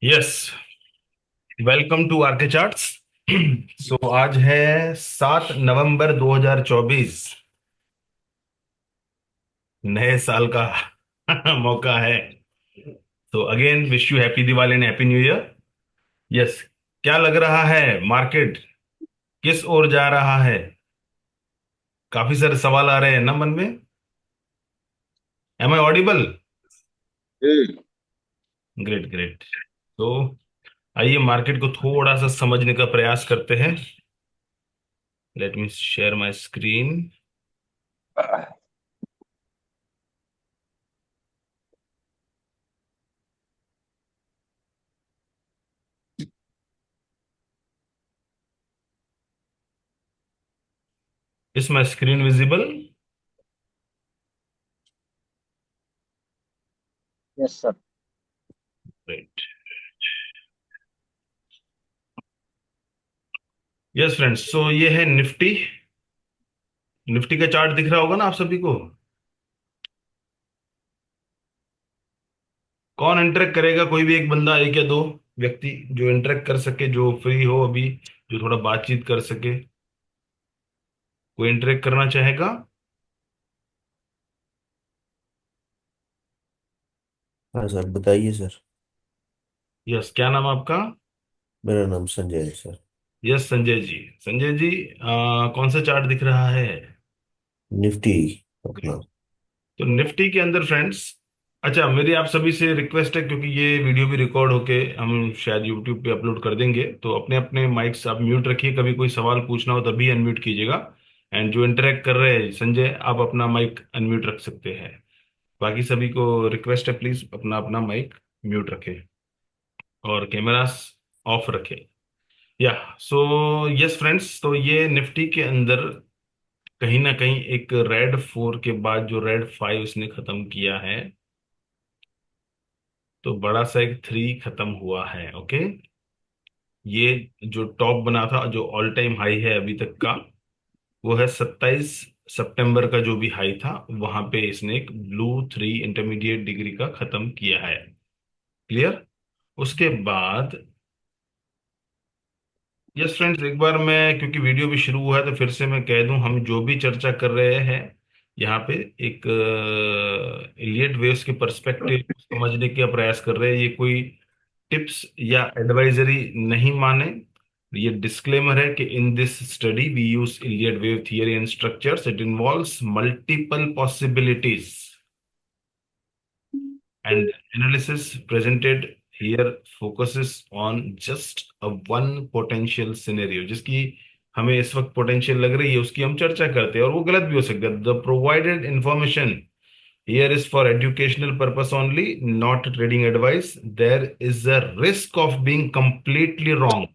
Yes. Welcome to RK charts. So आज है 7 नवंबर 2024। नए साल का मौका है। तो again wish you happy Diwali and happy new year. Yes. क्या लग रहा है मार्केट किस ओर जा रहा है? काफी सारे सवाल आ रहे हैं ना मन में। Am I audible? Hmm. Great great. तो आइए मार्केट को थोड़ा सा समझने का प्रयास करते हैं। Let me share my screen. Is my screen visible? Yes sir. Right. Yes friends, so ये है निफ्टी। निफ्टी का चार्ट दिख रहा होगा ना आप सभी को। कौन इंटरेक्ट करेगा? कोई भी एक बंदा, एक या दो व्यक्ति जो इंटरेक्ट कर सके, जो फ्री हो अभी, जो थोड़ा बातचीत कर सके। कोई इंटरेक्ट करना चाहेगा? हाँ सर, बताइए सर। यस, क्या नाम है आपका? मेरा नाम संजय है सर। यस संजय जी। संजय जी, कौन सा चार्ट दिख रहा है? निफ्टी अपना। तो निफ्टी के अंदर फ्रेंड्स, अच्छा मेरी आप सभी से रिक्वेस्ट है, क्योंकि ये वीडियो भी रिकॉर्ड होके हम शायद यूट्यूब पे अपलोड कर देंगे, तो अपने अपने माइक्स आप म्यूट रखिए। कभी कोई सवाल पूछना हो तभी अनम्यूट कीजिएगा। एंड जो इंटरेक्ट कर रहे हैं, संजय आप अपना माइक अनम्यूट रख सकते हैं। बाकी सभी को रिक्वेस्ट है, प्लीज अपना अपना माइक म्यूट रखें और कैमरास ऑफ रखें। या सो यस फ्रेंड्स, तो ये निफ्टी के अंदर कहीं ना कहीं एक रेड 4 के बाद जो रेड 5 इसने खत्म किया है, तो बड़ा सा एक 3 खत्म हुआ है। ओके। ये जो टॉप बना था, जो ऑल टाइम हाई है अभी तक का, वो है 27 सितंबर का जो भी हाई था, वहां पे इसने एक ब्लू 3 इंटरमीडिएट डिग्री का खत्म किया है। क्लियर? उसके बाद यस फ्रेंड्स, एक बार मैं, क्योंकि वीडियो भी शुरू हुआ है तो फिर से मैं कह दूं, हम जो भी चर्चा कर रहे हैं यहाँ पे एक इलियट वेव्स के पर्सपेक्टिव समझने का प्रयास कर रहे हैं। ये कोई टिप्स या एडवाइजरी नहीं माने। ये डिस्क्लेमर है कि in this study we use Elliott wave theory and structures, it involves multiple possibilities and analysis presented here focuses on just a one potential scenario, जिसकी हमें इस वक्त पोटेंशियल लग रही है उसकी हम चर्चा करते हैं, और वो गलत भी हो सकता है। The provided information here is for educational purpose only, not trading advice. There is a risk of being completely wrong.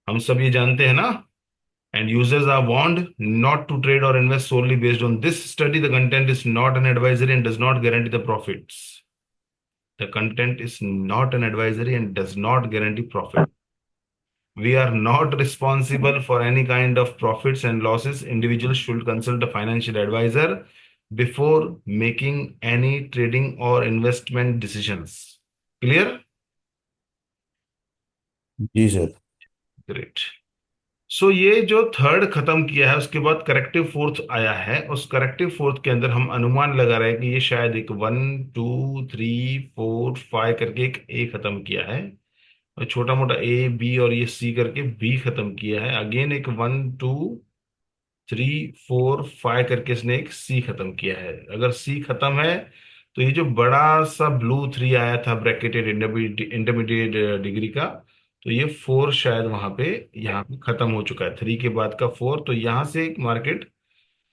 हम सब ये जानते हैं ना। And users are warned not to trade or invest solely based on this study. The content is not an advisory and does not guarantee the profits. The content is not an advisory and does not guarantee profit. We are not responsible for any kind of profits and losses. Individuals should consult a financial advisor before making any trading or investment decisions. Clear? जी sir. Great. So ये जो third खत्म किया है, उसके बाद corrective fourth आया है। उस करेक्टिव फोर्थ के अंदर हम अनुमान लगा रहे हैं कि ये शायद एक 1 2 3 4 5 करके एक ए खत्म किया है, और छोटा मोटा ए बी और ये सी करके बी खत्म किया है। अगेन एक 1 2 3 4 5 करके इसने एक सी खत्म किया है। अगर सी खत्म है तो ये जो बड़ा सा ब्लू 3 आया था ब्रैकेटेड इंटरमीडिएट डिग्री का, तो ये 4 शायद वहां पे यहाँ पे खत्म हो चुका है। 3 के बाद का 4, तो यहाँ से एक मार्केट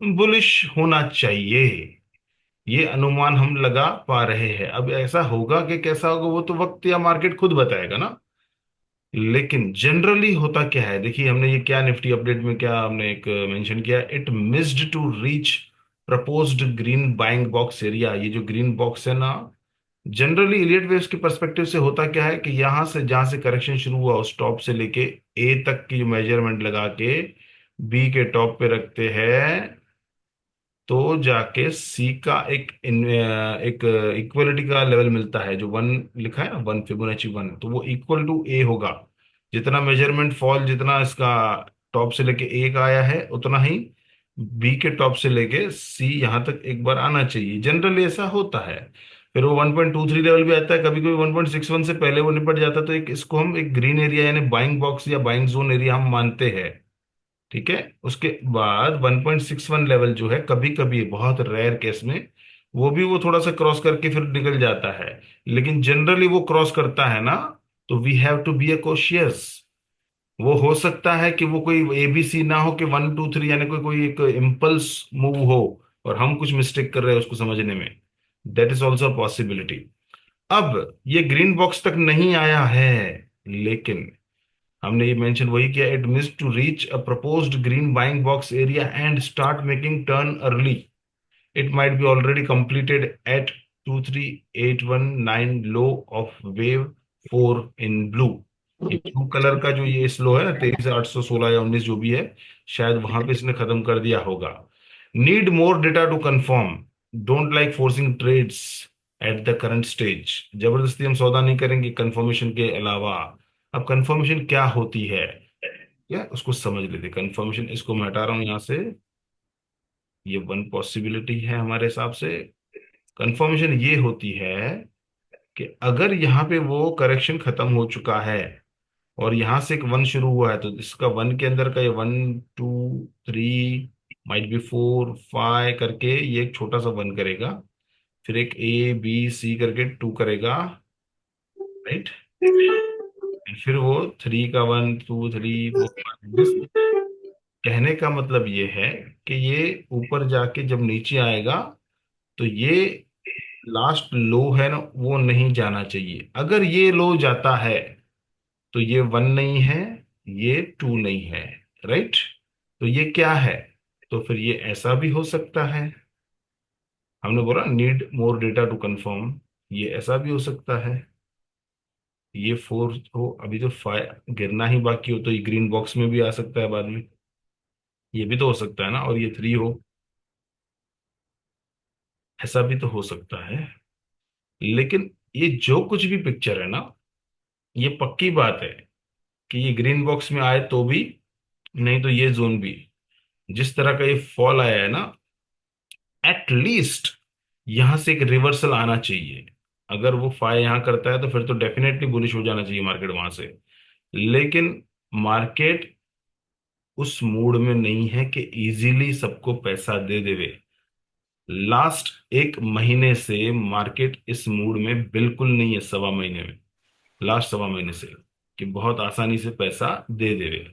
बुलिश होना चाहिए। ये अनुमान हम लगा पा रहे हैं। अब ऐसा होगा कि कैसा होगा वो तो वक्त या मार्केट खुद बताएगा ना। लेकिन जनरली होता क्या है, देखिए हमने ये क्या निफ्टी अपडेट में क्या हमने एक मेंशन किया, it missed to reach proposed green buying box area. ये जो ग्रीन बॉक्स है ना, जनरली इलियट वेव्स के पर्सपेक्टिव से होता क्या है कि यहां से जहां से करेक्शन शुरू हुआ उस टॉप से लेके ए तक की जो मेजरमेंट लगा के बी के टॉप पे रखते हैं, तो जाके सी का एक इक्वलिटी का लेवल मिलता है, जो वन लिखा है ना, वन, फिबोनाची वन, तो वो इक्वल टू ए होगा। जितना मेजरमेंट फॉल, जितना इसका टॉप से लेके ए का आया है, उतना ही बी के टॉप से लेके सी यहाँ तक एक बार आना चाहिए। जनरली ऐसा होता है। फिर वो 1.23 लेवल भी आता है, कभी कभी 1.61 से पहले वो निपट जाता है, तो एक इसको हम एक ग्रीन एरिया यानी बाइंग बॉक्स या बाइंग जोन एरिया हम मानते हैं। ठीक है। उसके बाद 1.61 लेवल जो है, कभी कभी बहुत रेयर केस में वो थोड़ा सा क्रॉस करके फिर निकल जाता है। लेकिन जनरली वो क्रॉस करता है ना, तो we have to be a cautious. वो हो सकता है कि वो कोई एबीसी ना हो, कि 1 2 3 यानी कोई कोई एक इम्पल्स मूव हो, और हम कुछ मिस्टेक कर रहे हैं उसको समझने में। That is also possibility. अब ये ग्रीन बॉक्स तक नहीं आया है, लेकिन हमने ये मेंशन वही किया, it means to reach a proposed green buying box area and start making turn early. It might be already completed at 23819 low of wave 4 in blue. ये ब्लू कलर का जो ये स्लो है ना, 23,816 या 19 जो भी है, शायद वहां पे इसने खत्म कर दिया होगा। Need more data to confirm, don't like forcing trades at the current stage. जबरदस्ती हम सौदा नहीं करेंगे कंफर्मेशन के अलावा। अब कंफर्मेशन क्या होती है, क्या उसको समझ लेते। कंफर्मेशन, इसको मैं हटा रहा हूं यहां से। ये वन पॉसिबिलिटी है हमारे हिसाब से। कंफर्मेशन ये होती है कि अगर यहाँ पे वो करेक्शन खत्म हो चुका है, और यहाँ से एक वन शुरू हुआ है, तो इसका वन के अंदर का ये 1 2 3, माइट बी 4 5 करके ये एक छोटा सा वन करेगा। फिर एक A B C करके टू करेगा, राइट। फिर वो थ्री का 1 2 3 4 5। कहने का मतलब ये है कि ये ऊपर जाके जब नीचे आएगा, तो ये लास्ट लो है ना, वो नहीं जाना चाहिए। अगर ये लो जाता है, तो ये वन नहीं है, ये टू नहीं है, राइट। तो ये क्या है, तो फिर ये ऐसा भी हो सकता है। हमने बोला need more data to confirm, ये ऐसा भी हो सकता है। ये 4 हो, अभी तो 5 गिरना ही बाकी हो, तो ये ग्रीन बॉक्स में भी आ सकता है बाद में। ये भी तो हो सकता है ना, और ये 3 हो, ऐसा भी तो हो सकता है। लेकिन ये जो कुछ भी पिक्चर है ना, ये पक्की बात है कि ये ग्रीन बॉक्स में आए तो भी, नहीं तो ये जोन भी। जिस तरह का ये फॉल आया है ना, एटलीस्ट यहां से एक रिवर्सल आना चाहिए। अगर वो फाई यहां करता है, तो फिर तो डेफिनेटली बुलिश हो जाना चाहिए मार्केट वहां से। लेकिन मार्केट उस मूड में नहीं है कि इजीली सबको पैसा दे देवे। लास्ट एक महीने से मार्केट इस मूड में बिल्कुल नहीं है, सवा महीने में, लास्ट सवा महीने से, कि बहुत आसानी से पैसा दे देवे।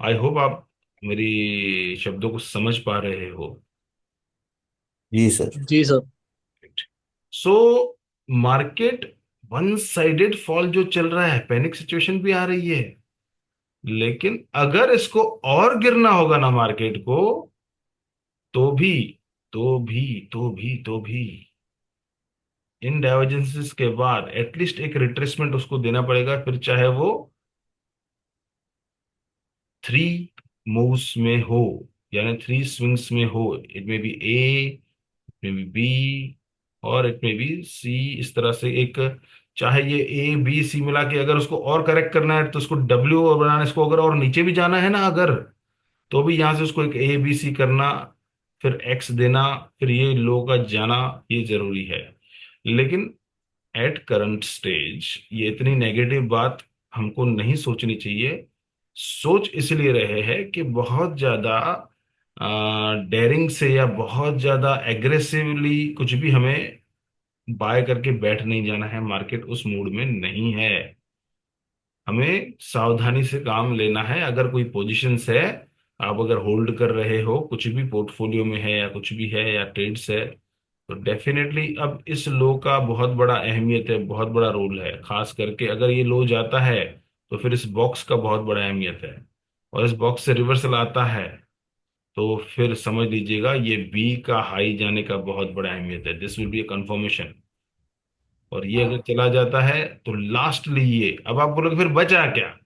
आई होप आप मेरी शब्दों को समझ पा रहे हो। जी सर। जी sir. So market one sided fall जो चल रहा है, पैनिक सिचुएशन भी आ रही है। लेकिन अगर इसको और गिरना होगा ना मार्केट को, तो भी तो भी इन डाइवर्जेंसेस के बाद एटलीस्ट एक रिट्रेसमेंट उसको देना पड़ेगा, फिर चाहे वो 3 मूव्स में हो, यानी 3 स्विंग्स में हो। इट में बी ए, में बी बी, और इट में बी सी। इस तरह से एक, चाहे ये A B C मिला के अगर उसको और करेक्ट करना है, तो उसको डब्ल्यू और बनाना, इसको अगर और नीचे भी जाना है ना अगर, तो भी यहां से उसको एक A B C करना, फिर एक्स देना, फिर ये लो का जाना, ये जरूरी है। लेकिन एट करंट स्टेज ये इतनी नेगेटिव बात हमको नहीं सोचनी चाहिए। सोच इसलिए रहे हैं कि बहुत ज्यादा डेयरिंग से या बहुत ज्यादा एग्रेसिवली कुछ भी हमें बाय करके बैठ नहीं जाना है। मार्केट उस मूड में नहीं है। हमें सावधानी से काम लेना है। अगर कोई पोजीशंस है, आप अगर होल्ड कर रहे हो, कुछ भी पोर्टफोलियो में है या कुछ भी है या ट्रेड्स है, तो डेफिनेटली अब इस लो का बहुत बड़ा अहमियत है, बहुत बड़ा रोल है। खास करके अगर ये लो जाता है, तो फिर इस बॉक्स का बहुत बड़ा अहमियत है। और इस बॉक्स से रिवर्सल आता है, तो फिर समझ लीजिएगा ये बी का हाई जाने का बहुत बड़ा अहमियत है। This will be A confirmation. और ये अगर चला जाता है, तो लास्टली ये, अब आप बोलोगे फिर बचा क्या।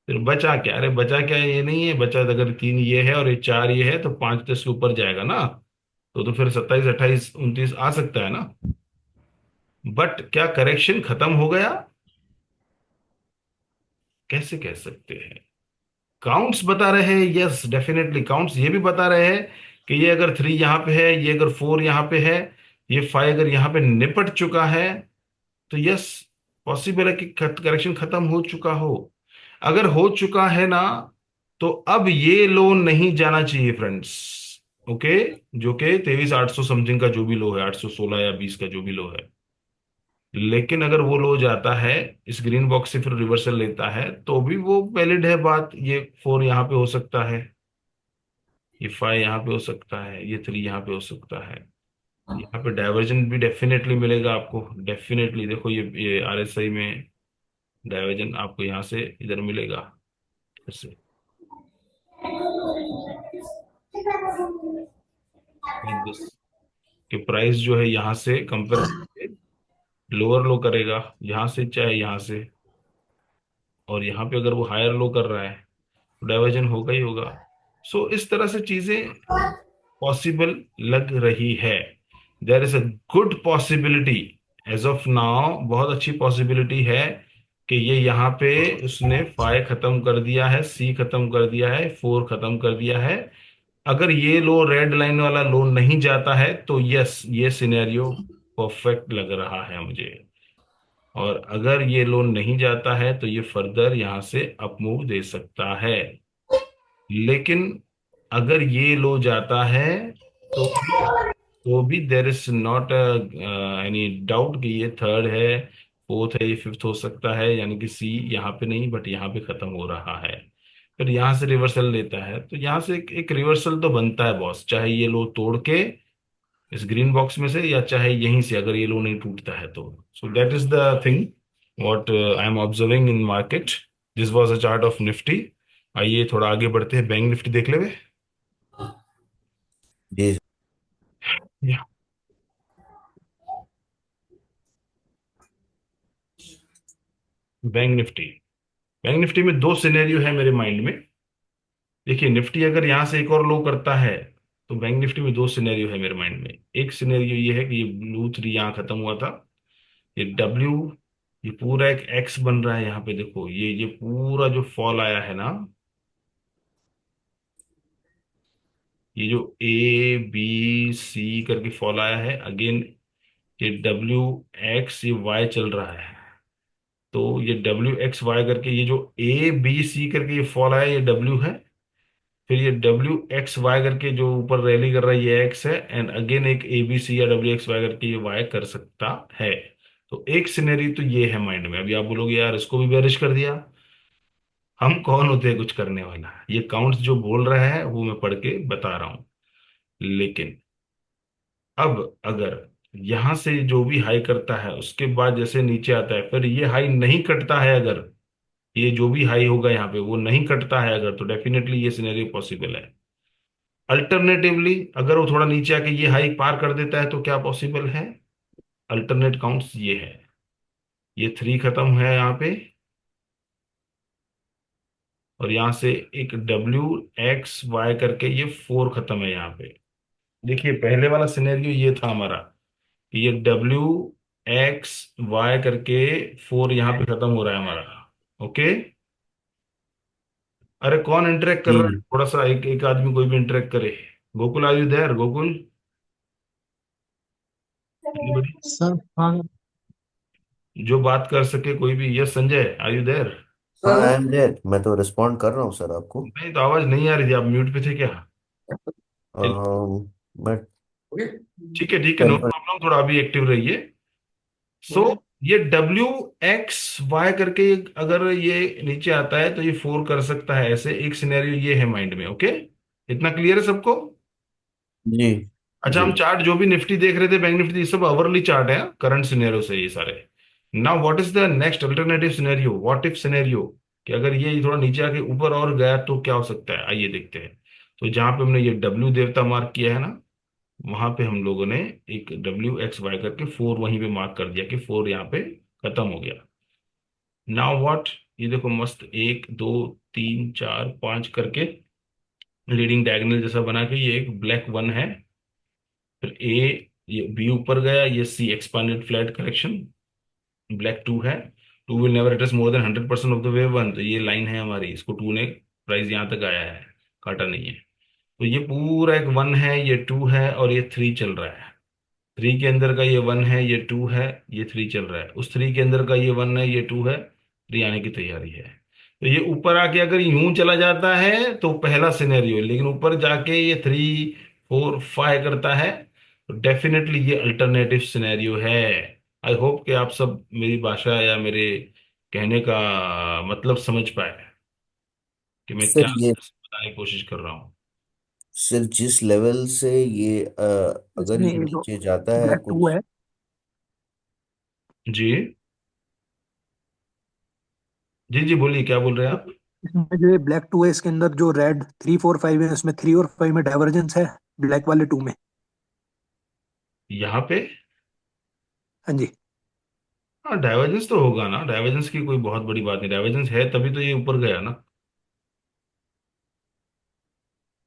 फिर बचा क्या? अरे बचा क्या, ये नहीं है बचा, अगर तीन ये है और ये चार ये है तो पांच 10 के ऊपर जाएगा ना। तो फिर 27 28 29 आ सकता है ना। बट क्या करेक्शन खत्म हो गया? कैसे कह सकते हैं? काउंट्स बता रहे हैं, यस डेफिनेटली काउंट्स ये भी बता रहे हैं कि ये अगर थ्री यहाँ पे है, ये अगर फोर यहाँ पे है, ये फाइव अगर यहाँ पे निपट चुका है, तो यस पॉसिबल है कि करेक्शन खत्म हो चुका हो। अगर हो चुका है ना, तो अब ये लो नहीं जाना चाहिए फ्रेंड्स। ओके, जो कि 23,800 समथिंग का जो भी लो है, 816 या 20 का जो भी लो है। लेकिन अगर वो लो जाता है, इस ग्रीन बॉक्स से फिर रिवर्सल लेता है, तो भी वो वैलिड है बात। ये फोर यहाँ पे हो सकता है, ये फाइव यहाँ पे हो सकता है, ये थ्री यहाँ पे हो सकता है। यहाँ पे डाइवर्जन भी डेफिनेटली मिलेगा आपको। डेफिनेटली देखो, ये आरएसआई में डाइवर्जन आपको यहाँ से इधर मिलेगा। ऐसे लाइक दिस, कि प्राइस जो है यहाँ से कंपेयर करके लोअर लो करेगा, यहाँ से चाहे यहाँ से। और यहाँ पे अगर वो हायर लो कर रहा है तो डाइवर्जन होगा ही होगा। सो इस तरह से चीजें पॉसिबल लग रही है। There is a good possibility as of now, बहुत अच्छी पॉसिबिलिटी है कि ये यहाँ पे उसने फाइव खत्म कर दिया है, सी खत्म कर दिया है, फोर खत्म कर दिया है। अगर ये लो रेड लाइन वाला लो नहीं जाता है तो यस, ये सिनेरियो परफेक्ट लग रहा है मुझे। और अगर ये लो नहीं जाता है तो ये फर्दर यहाँ से अप मूव दे सकता है। लेकिन अगर ये लो जाता है तो भी there is not any doubt कि ये थर्ड है, फोर्थ है, ये फिफ्थ हो सकता है। यानी कि सी यहाँ पे नहीं, बट यहाँ पे खत्म हो रहा है। फिर यहाँ से रिवर्सल लेता है तो यहाँ से एक रिवर्सल तो बनता है बॉस, चाहे ये लो तोड़ के इस ग्रीन बॉक्स में से, या चाहे यहीं से अगर ये लो नहीं टूटता है तो। So that is the thing what I am observing in market. This was a chart of Nifty. आइए थोड़ा आगे बढ़ते हैं, बैंक निफ्टी देख लेवे। जी। या बैंक निफ्टी, बैंक निफ्टी में दो सिनेरियो है मेरे माइंड में। देखिए निफ्टी अगर यहाँ से एक और लो करता है, तो बैंक निफ्टी में दो सिनेरियो है मेरे माइंड में। एक सिनेरियो ये है कि ये ब्लू थ्री यहाँ खत्म हुआ था, ये डब्ल्यू, ये पूरा एक एक्स बन रहा है यहाँ पे। देखो ये पूरा जो फॉल आया है ना, ये जो ए बी सी करके फॉल आया है अगेन, ये डब्ल्यू एक्स ये वाई चल रहा है। तो ये डब्ल्यू एक्स वाई करके ये जो ए बी सी करके ये फॉल आया, ये डब्ल्यू है। फिर ये डब्ल्यू एक्स वाई करके जो ऊपर रैली कर रहा है, ये एक्स है। एंड अगेन एक ए बी सी या डब्ल्यू एक्स वाई करके ये वाई कर सकता है। तो एक सिनेरियो तो ये है माइंड में। अभी आप बोलोगे यार इसको भी बेरिश कर दिया, हम कौन होते हैं कुछ करने वाला? ये काउंट्स जो बोल रहा है वो मैं पढ़ के बता रहा हूं। लेकिन अब अगर यहां से जो भी हाई करता है उसके बाद जैसे नीचे आता है, फिर ये हाई नहीं कटता है, अगर ये जो भी हाई होगा यहाँ पे वो नहीं कटता है अगर, तो डेफिनेटली ये सिनेरियो पॉसिबल है। अल्टरनेटिवली अगर वो थोड़ा नीचे आके ये हाई पार कर देता है तो क्या पॉसिबल है? अल्टरनेट काउंट्स ये है, ये थ्री खत्म है यहाँ पे, और यहाँ से एक डब्ल्यू एक्स वाई करके ये फोर खत्म है यहाँ पे। देखिए पहले वाला सिनेरियो ये था हमारा कि ये डब्ल्यू एक्स वाई करके फोर यहाँ पे खत्म हो रहा है हमारा। ओके, अरे कौन इंटरेक्ट कर रहा है? जी। थोड़ा सा एक एक आदमी कोई भी इंटरेक्ट करे। Gokul, are you there? Gokul, anybody sir हाँ। जो बात कर सके कोई भी? Yes Sanjay, are you there? हाँ, आई एम देयर, मैं तो रिस्पॉन्ड कर रहा हूँ सर आपको। नहीं तो आवाज नहीं आ रही थी, आप म्यूट पे थे क्या? चलिए, मैं ठीक है ठीक है, नो कन्फर्म। प्रॉब्लम, थोड़ा अभी एक्टिव रहिए। सो ये डब्ल्यू एक्स वाई करके अगर ये नीचे आता है तो ये फोर कर सकता है, ऐसे एक सिनेरियो ये है माइंड में। ओके, इतना क्लियर है सबको? जी। अच्छा, जी। हम चार्ट जो भी निफ्टी देख रहे थे, बैंक निफ्टी, ये सब अवरली चार्ट है करंट सिनेरियो से ये सारे। Now what is the next alternative scenario, what if scenario, कि अगर ये थोड़ा नीचे आके ऊपर और गया तो क्या हो सकता है? आइए देखते हैं। तो जहां पे हमने ये डब्ल्यू देवता मार्क किया है ना, वहां पे हम लोगों ने एक डब्ल्यू एक्स वाई करके फोर वहीं पे मार्क कर दिया कि फोर यहाँ पे खत्म हो गया। नाउ व्हाट, ये देखो मस्त, एक दो तीन चार पांच करके लीडिंग डायगोनल जैसा बना के ये एक ब्लैक वन है। फिर ए, ये बी ऊपर गया, ये C expanded flat correction, black two है। Two will never return more than 100% of the way one, तो ये लाइन है हमारी, इसको टू ने प्राइस यहाँ तक आया है, काटा नहीं है। तो ये पूरा एक वन है, ये टू है और ये थ्री चल रहा है। थ्री के अंदर का ये वन है, ये टू है, ये थ्री चल रहा है। उस थ्री के अंदर का ये वन है, ये टू है, थ्री आने की तैयारी है। तो ये ऊपर आके अगर यूं चला जाता है तो पहला सिनेरियो, लेकिन ऊपर जाके ये थ्री फोर फाइव करता है, तो डेफिनेटली ये अल्टरनेटिव सिनेरियो है। आई होप कि आप सब मेरी भाषा या मेरे कहने का मतलब समझ पाए कि मैं क्या सर ये बताने की कोशिश कर रहा हूँ। सर जिस लेवल से ये अगर इसमें ये ये जो नीचे जाता है ब्लैक टू कुछ। है, जी जी जी, बोलिए क्या बोल रहे हैं आप। इसमें जो ये ब्लैक टू है इसके अंदर जो रेड थ्री फोर फाइव है उसमें थ्री और फाइव में डाइवर्जेंस है, ब्लैक वाले टू में। यहाँ पे हाँ जी। हाँ, डाइवर्जेंस तो होगा ना, डाइवर्जेंस की कोई बहुत बड़ी बात नहीं, डाइवर्जेंस है तभी तो ये ऊपर गया ना।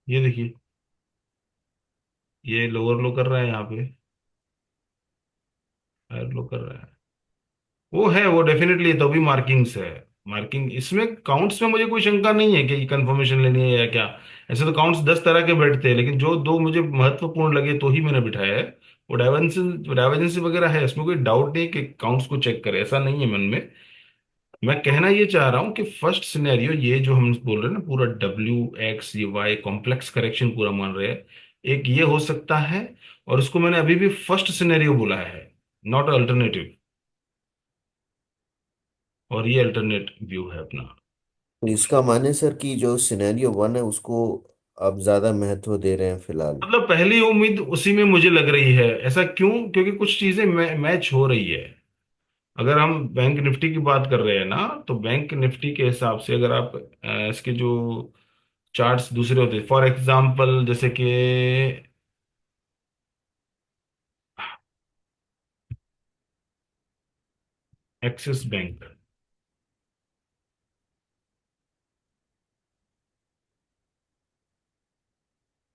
ये देखिए, ये लोअर लो कर रहा है यहाँ पे, हायर लो कर रहा है। वो है, वो डेफिनेटली तो भी मार्किंग्स है। मार्किंग इसमें काउंट्स में मुझे कोई शंका नहीं है कि कंफर्मेशन लेनी है या क्या। ऐसे तो काउंट्स 10 तरह के बैठते हैं, लेकिन जो दो मुझे महत्वपूर्ण लगे तो ही मैंने बिठाया है। वो डाइवर्जेंस, डाइवर्जेंसी वगैरह है, इसमें कोई डाउट नहीं कि काउंट्स को चेक करे, ऐसा नहीं है मन में। मैं कहना ये चाह रहा हूँ कि फर्स्ट सिनेरियो ये जो हम बोल रहे हैं ना, पूरा डब्ल्यू एक्स ये वाई कॉम्प्लेक्स करेक्शन पूरा मान रहे हैं, एक ये हो सकता है। और उसको मैंने अभी भी फर्स्ट सिनेरियो बोला है, नॉट अल्टरनेटिव। और ये अल्टरनेट व्यू है अपना। तो इसका माने सर कि जो सिनेरियो वन है उसको आप ज्यादा महत्व दे रहे हैं फिलहाल। मतलब पहली उम्मीद उसी में मुझे लग रही है। ऐसा क्यों? क्योंकि कुछ चीजें मैच हो रही है। अगर हम बैंक निफ्टी की बात कर रहे हैं ना, तो बैंक निफ्टी के हिसाब से अगर आप इसके जो चार्ट्स दूसरे होते हैं, फॉर एग्जांपल जैसे कि एक्सिस बैंक,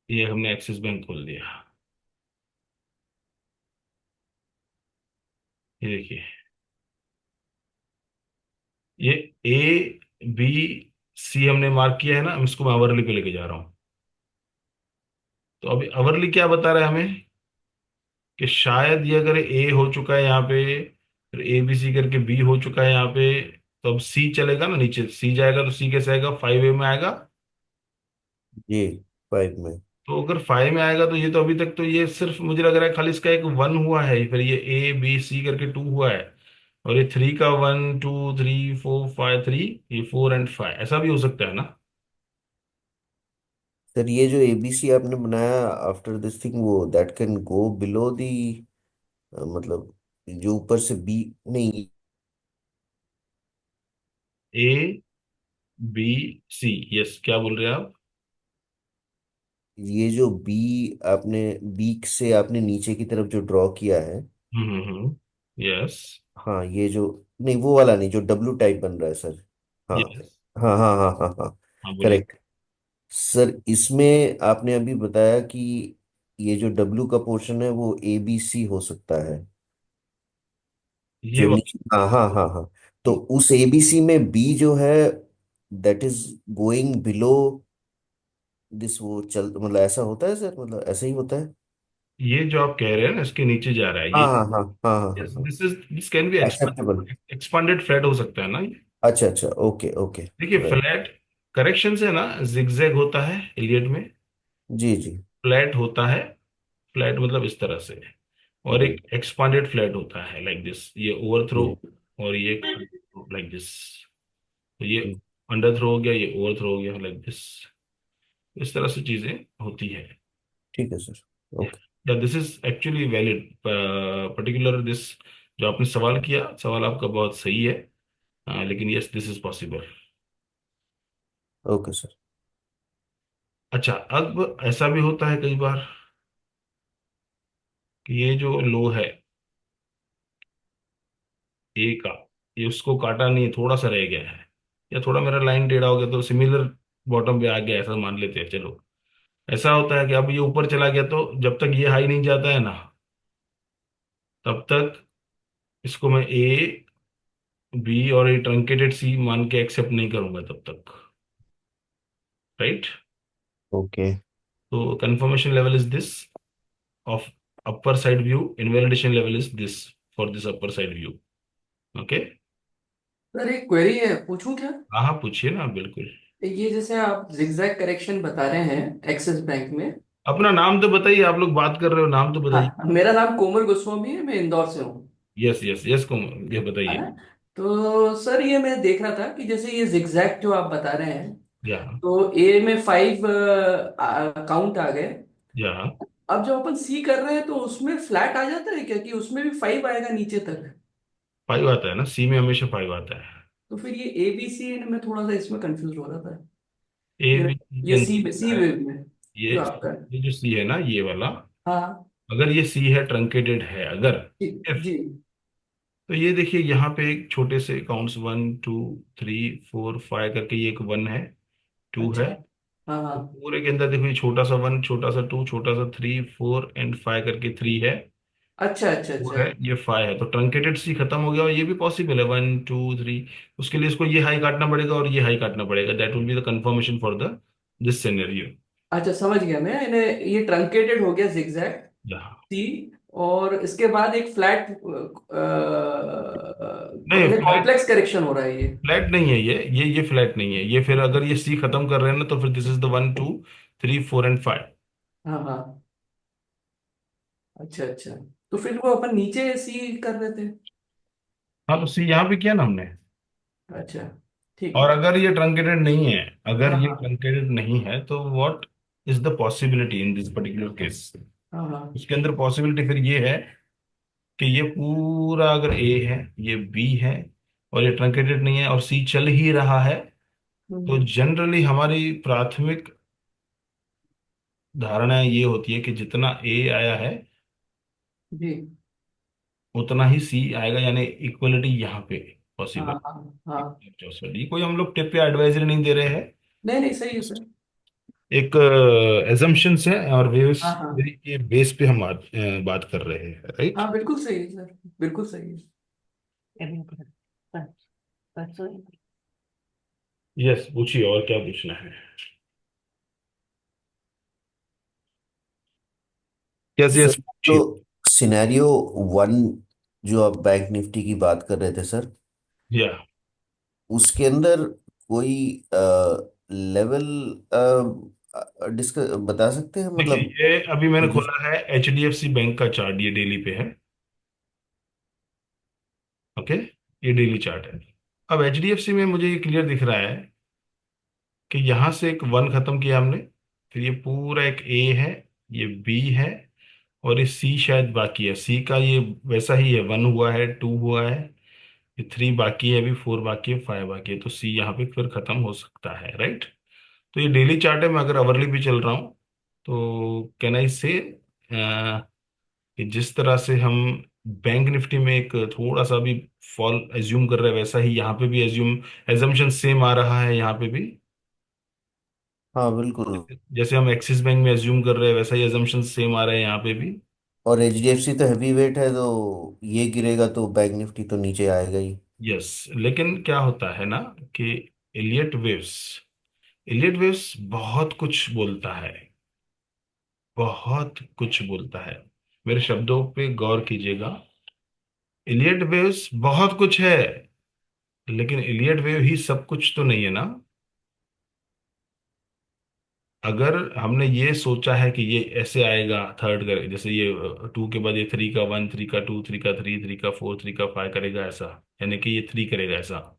ये हमने एक्सिस बैंक खोल दिया। ये देखिए, ये ए बी सी हमने मार्क किया है ना, हम इसको मैं अवरली पे लेके जा रहा हूँ। तो अभी अवरली क्या बता रहा है हमें कि शायद ये अगर ए हो चुका है यहाँ पे, फिर ए बी सी करके बी हो चुका है यहाँ पे, तो अब सी चलेगा ना, नीचे सी जाएगा तो सी कैसे आएगा, फाइव ए में आएगा। जी, फाइव में। तो अगर फाइव में आएगा तो ये तो अभी तक तो ये सिर्फ मुझे लग रहा है खाली इसका एक वन हुआ है, फिर ये ए बी सी करके टू हुआ है, और ये थ्री का one two three four five three, ये फोर एंड फाइव, ऐसा भी हो सकता है ना। सर ये जो एबीसी आपने बनाया आफ्टर दिस थिंग, वो that can go below the, मतलब जो ऊपर से बी नहीं, ए बी सी, यस, क्या बोल रहे हैं आप। ये जो बी आपने बी से आपने नीचे की तरफ जो ड्रॉ किया है। यस हाँ ये जो, नहीं वो वाला नहीं, जो डब्लू टाइप बन रहा है सर। हाँ यस। हाँ हाँ हाँ हाँ हाँ। हाँ बोलिए। करेक्ट। सर इसमें आपने अभी बताया कि ये जो डब्लू का पोर्शन है वो ए बी सी हो सकता है। ये जो वाला। नीचे, हाँ हाँ हाँ हाँ। तो उस एबीसी में बी जो है that is going below this, वो चल मतलब ऐसा होता है सर, मतलब ऐसा ही होता है। ये जो आप कह रहे हैं ना, इसके नीचे जा रहा है ये। हाँ हाँ हाँ हाँ हाँ हाँ हाँ। This can be acceptable. Expanded flat हो सकता है ना ये। अच्छा अच्छा, ओके ओके। देखिए राइट। फ्लैट करेक्शन से ना जिगजैग होता है इलियड में, जी जी फ्लैट होता है, फ्लैट मतलब इस तरह से, और जी एक एक्सपांडेड फ्लैट होता है लाइक दिस, ये ओवरथ्रो, जी और ये लाइक दिस। तो ये जी। अंडर थ्रो हो गया, ये ओवरथ्रो हो गया लाइक दिस। इस तरह से चीजें होती है। ठीक है सर। ओके। या this is actually valid particular this, जो आपने सवाल किया, सवाल आपका बहुत सही है। लेकिन yes, this is possible. Okay sir. अच्छा, अब ऐसा भी होता है कई बार कि ये जो लो है ए का, ये उसको काटा नहीं, थोड़ा सा रह गया है। या थोड़ा मेरा लाइन टेढ़ा हो गया तो सिमिलर बॉटम पे आ गया, ऐसा मान लेते हैं चलो। ऐसा होता है कि अब ये ऊपर चला गया तो जब तक ये हाई नहीं जाता है ना, तब तक इसको मैं ए, बी और ये ट्रंकेटेड सी मान के एक्सेप्ट नहीं करूंगा तब तक। राइट। ओके। तो confirmation level is this of upper side view, invalidation level is this for this upper side view. Okay. Sir एक क्वेरी है, पूछूं क्या? हाँ हाँ, पूछिए ना, बिल्कुल। ये जैसे आप जिगजैग करेक्शन बता रहे हैं एक्सिस बैंक में। अपना नाम तो बताइए, आप लोग बात कर रहे हो, नाम तो बताइए। हाँ, मेरा नाम कोमल गोस्वामी है, मैं इंदौर से हूँ। यस यस यस, को ये है बताइए। ना? तो सर ये मैं देख रहा था कि जैसे ये जिगजैग जो आप बता रहे हैं, या तो ए में 5 काउंट आ गए। या अब जब अपन सी कर रहे हैं तो उसमें फ्लैट आ जाता है क्या, कि उसमें भी 5 आएगा नीचे तक? फाइव आता है ना, सी में हमेशा फाइव आता है। तो फिर ये ए बी सी में थोड़ा सा इसमें कंफ्यूज हो रहा था। ए ये बी सी के ये सी अंदर सी है, वेव में ये जो आपका है। ये जो सी है ना, ये वाला, हाँ। अगर ये सी है, ट्रंकेटेड है अगर, जी। इफ, जी। तो ये देखिए यहाँ पे एक छोटे से काउंट्स 1 2 3 4 5 करके, ये एक वन है, टू है। अच्छा। हाँ तो हाँ। पूरे के अंदर देखो, ये छोटा सा वन, छोटा सा टू, छोटा सा थ्री, 4 एंड 5 करके थ्री है, अच्छा अच्छा फोर अच्छा। है, ये फाइव है। तो ट्रंकेटेड सी खत्म हो गया, और ये भी पॉसिबल है 1 2 3। उसके लिए इसको ये हाई काटना पड़ेगा और ये हाई काटना पड़ेगा, that will be the confirmation for the this scenario. अच्छा समझ गया मैं, इन्हें ये ट्रंकेटेड हो गया जिगजैग यहाँ सी। और इसके बाद एक फ्लैट नहीं, फ्लैट, कॉम्प्लेक्स करेक्शन हो रहा है ये। फ्लैट नहीं है ये फ्लैट नहीं है ये। फिर अगर ये सी खत्म कर रहे हैं ना, तो फिर दिस इज द 1 2 3 4 एंड 5। हाँ हाँ। अच्छा अच्छा। तो फिर वो अपन नीचे सी कर रहे थे। हाँ, तो सी यहाँ पे किया ना हमने। अच्छा। ठीक है। और अगर ये ट्रंकेटेड नहीं है, अगर हाँ ये हाँ ट्रंकेटेड नहीं है, तो what is the possibility in this particular case? हाँ हाँ। उसके अंदर पॉसिबिलिटी फिर ये है कि ये पूरा अगर ए है, ये बी है, और ये ट्रंकेटेड नहीं है, और सी चल ही रहा है, तो हम्म, जनरली हमारी प्राथमिक धारणा ये होती है कि जितना ए आया है जी। उतना ही सी आएगा, यानी इक्वलिटी यहाँ पे हाँ पॉसिबल। हाँ हाँ। 64, ये कोई हम लोग टिप या एडवाइजरी नहीं दे रहे हैं, नहीं नहीं, सही है सर। एक एजम्पशंस है, और वेव्स हाँ हाँ के बेस पे हम बात कर रहे हैं, राइट। हाँ, बिल्कुल सही है सर, बिल्कुल सही है। यस, पूछिए और क्या पूछना है। यस सर यस, तो पूछिए। सिनेरियो वन जो आप बैंक निफ्टी की बात कर रहे थे सर, या उसके अंदर कोई लेवल डिस्कस बता सकते हैं देखिए, मतलब? ये अभी मैंने जिस खोला है HDFC बैंक का चार्ट, ये डेली पे है। ओके, ये डेली चार्ट है। अब HDFC में मुझे ये क्लियर दिख रहा है कि यहाँ से एक वन खत्म किया हमने, फिर ये पूरा एक ए है, ये बी है, और ये सी शायद बाकी है। सी का ये वैसा ही है, वन हुआ है, टू हुआ है, ये थ्री बाकी है, अभी फोर बाकी है, फाइव बाकी है, तो सी यहाँ पे फिर खत्म हो सकता है, राइट। तो ये डेली चार्ट है, मैं अगर आवरली भी चल रहा हूँ, तो कैन आई से कि जिस तरह से हम बैंक निफ्टी में एक थोड़ा सा भी फॉल एज्यूम कर रहे हैं, वैसा ही यहाँ पे भी एजम्पशन सेम आ रहा है यहाँ पे भी। हाँ बिल्कुल। जैसे हम एक्सिस बैंक में एज्यूम कर रहे हैं, वैसा ही एजम्पशन सेम आ रहा है यहाँ पे भी। और एचडीएफसी तो हैवी वेट है, तो ये गिरेगा तो बैंक निफ्टी तो नीचे आएगा ही। यस, लेकिन क्या होता है ना कि इलियट वेव्स इलियट वेव्स बहुत कुछ बोलता है, बहुत कुछ बोलता है। मेरे शब्दों पे गौर कीजिएगा। इलियट वेव्स बहुत कुछ है, लेकिन इलियट वेव ही सब कुछ तो नहीं है ना। अगर हमने ये सोचा है कि ये ऐसे आएगा थर्ड कर, जैसे ये टू के बाद ये थ्री का वन, थ्री का टू, थ्री का थ्री, थ्री का फोर, थ्री का फाइव करेगा ऐसा, यानी कि ये थ्री करेगा ऐसा।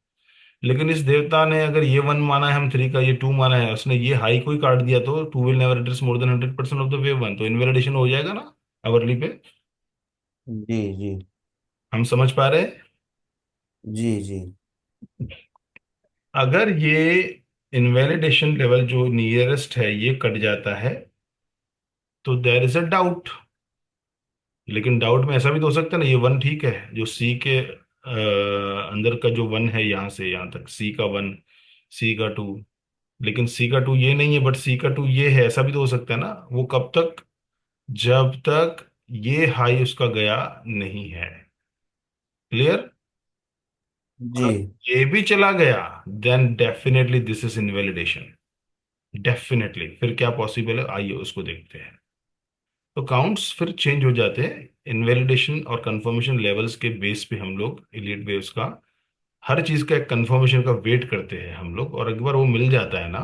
लेकिन इस देवता ने अगर ये वन माना है, हम थ्री का ये टू माना है, उसने ये हाई को ही काट दिया, तो two will never address more than 100% of the wave one, तो इनवैलिडेशन हो जाएगा ना अवरली पे। जी जी। हम समझ पा रहे हैं? जी जी। अगर ये इनवैलिडेशन लेवल जो नियरेस्ट है ये कट जाता है, तो देर इज अ डाउट। लेकिन डाउट में ऐसा भी तो हो सकता है ना, ये वन ठीक है, जो सी के अंदर का जो वन है, यहाँ से यहाँ तक सी का वन, सी का टू, लेकिन सी का टू ये नहीं है, बट सी का टू ये है, ऐसा भी तो हो सकता है ना। वो कब तक, जब तक ये हाई उसका गया नहीं है। क्लियर। जी। और ये भी चला गया, then definitely this is invalidation. Definitely फिर क्या पॉसिबल है, आइए उसको देखते हैं। तो काउंट्स फिर चेंज हो जाते हैं। इनवैलिडेशन और कंफर्मेशन लेवल्स के बेस पे हम लोग इलीट वेव्स का, हर चीज का एक कंफर्मेशन का वेट करते हैं हम लोग, और एक बार वो मिल जाता है ना,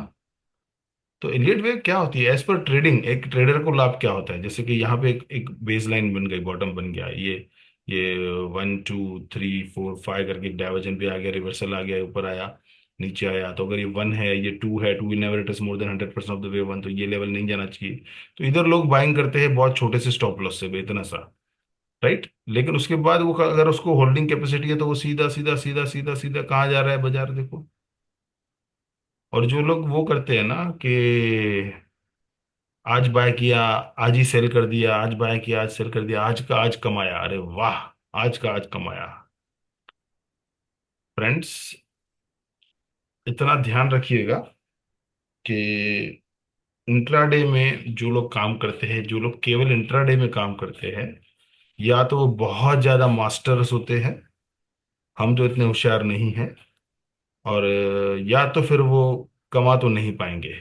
तो इलीट वेव क्या होती है एज पर ट्रेडिंग, एक ट्रेडर को लाभ क्या होता है, जैसे कि यहाँ पे एक बेस लाइन बन गई, बॉटम बन गया, ये 1 2 3 4 5 करके डाइवर्जन भी आ गया, रिवर्सल आ गया, ऊपर आया, नीचे आया। तो अगर ये वन है, ये टू है, two never it is more than 100% of the way one, तो ये लेवल नहीं जाना चाहिए। तो इधर लोग बाइंग करते हैं बहुत छोटे से स्टॉप लॉस से, इतना सा, राइट। लेकिन उसके बाद वो अगर उसको होल्डिंग कैपेसिटी है तो वो सीधा सीधा सीधा सीधा सीधा कहाँ जा रहा है बाजार, देखो। और जो लोग वो करते हैं ना कि आज बाय किया, आज ही सेल कर दिया, आज बाय किया, आज सेल कर दिया, आज का आज कमाया, अरे वाह, आज का आज कमाया। फ्रेंड्स, इतना ध्यान रखिएगा कि इंट्राडे में जो लोग काम करते हैं, जो लोग केवल इंट्राडे में काम करते हैं, या तो वो बहुत ज्यादा मास्टर्स होते हैं, हम तो इतने होशियार नहीं हैं, और या तो फिर वो कमा तो नहीं पाएंगे।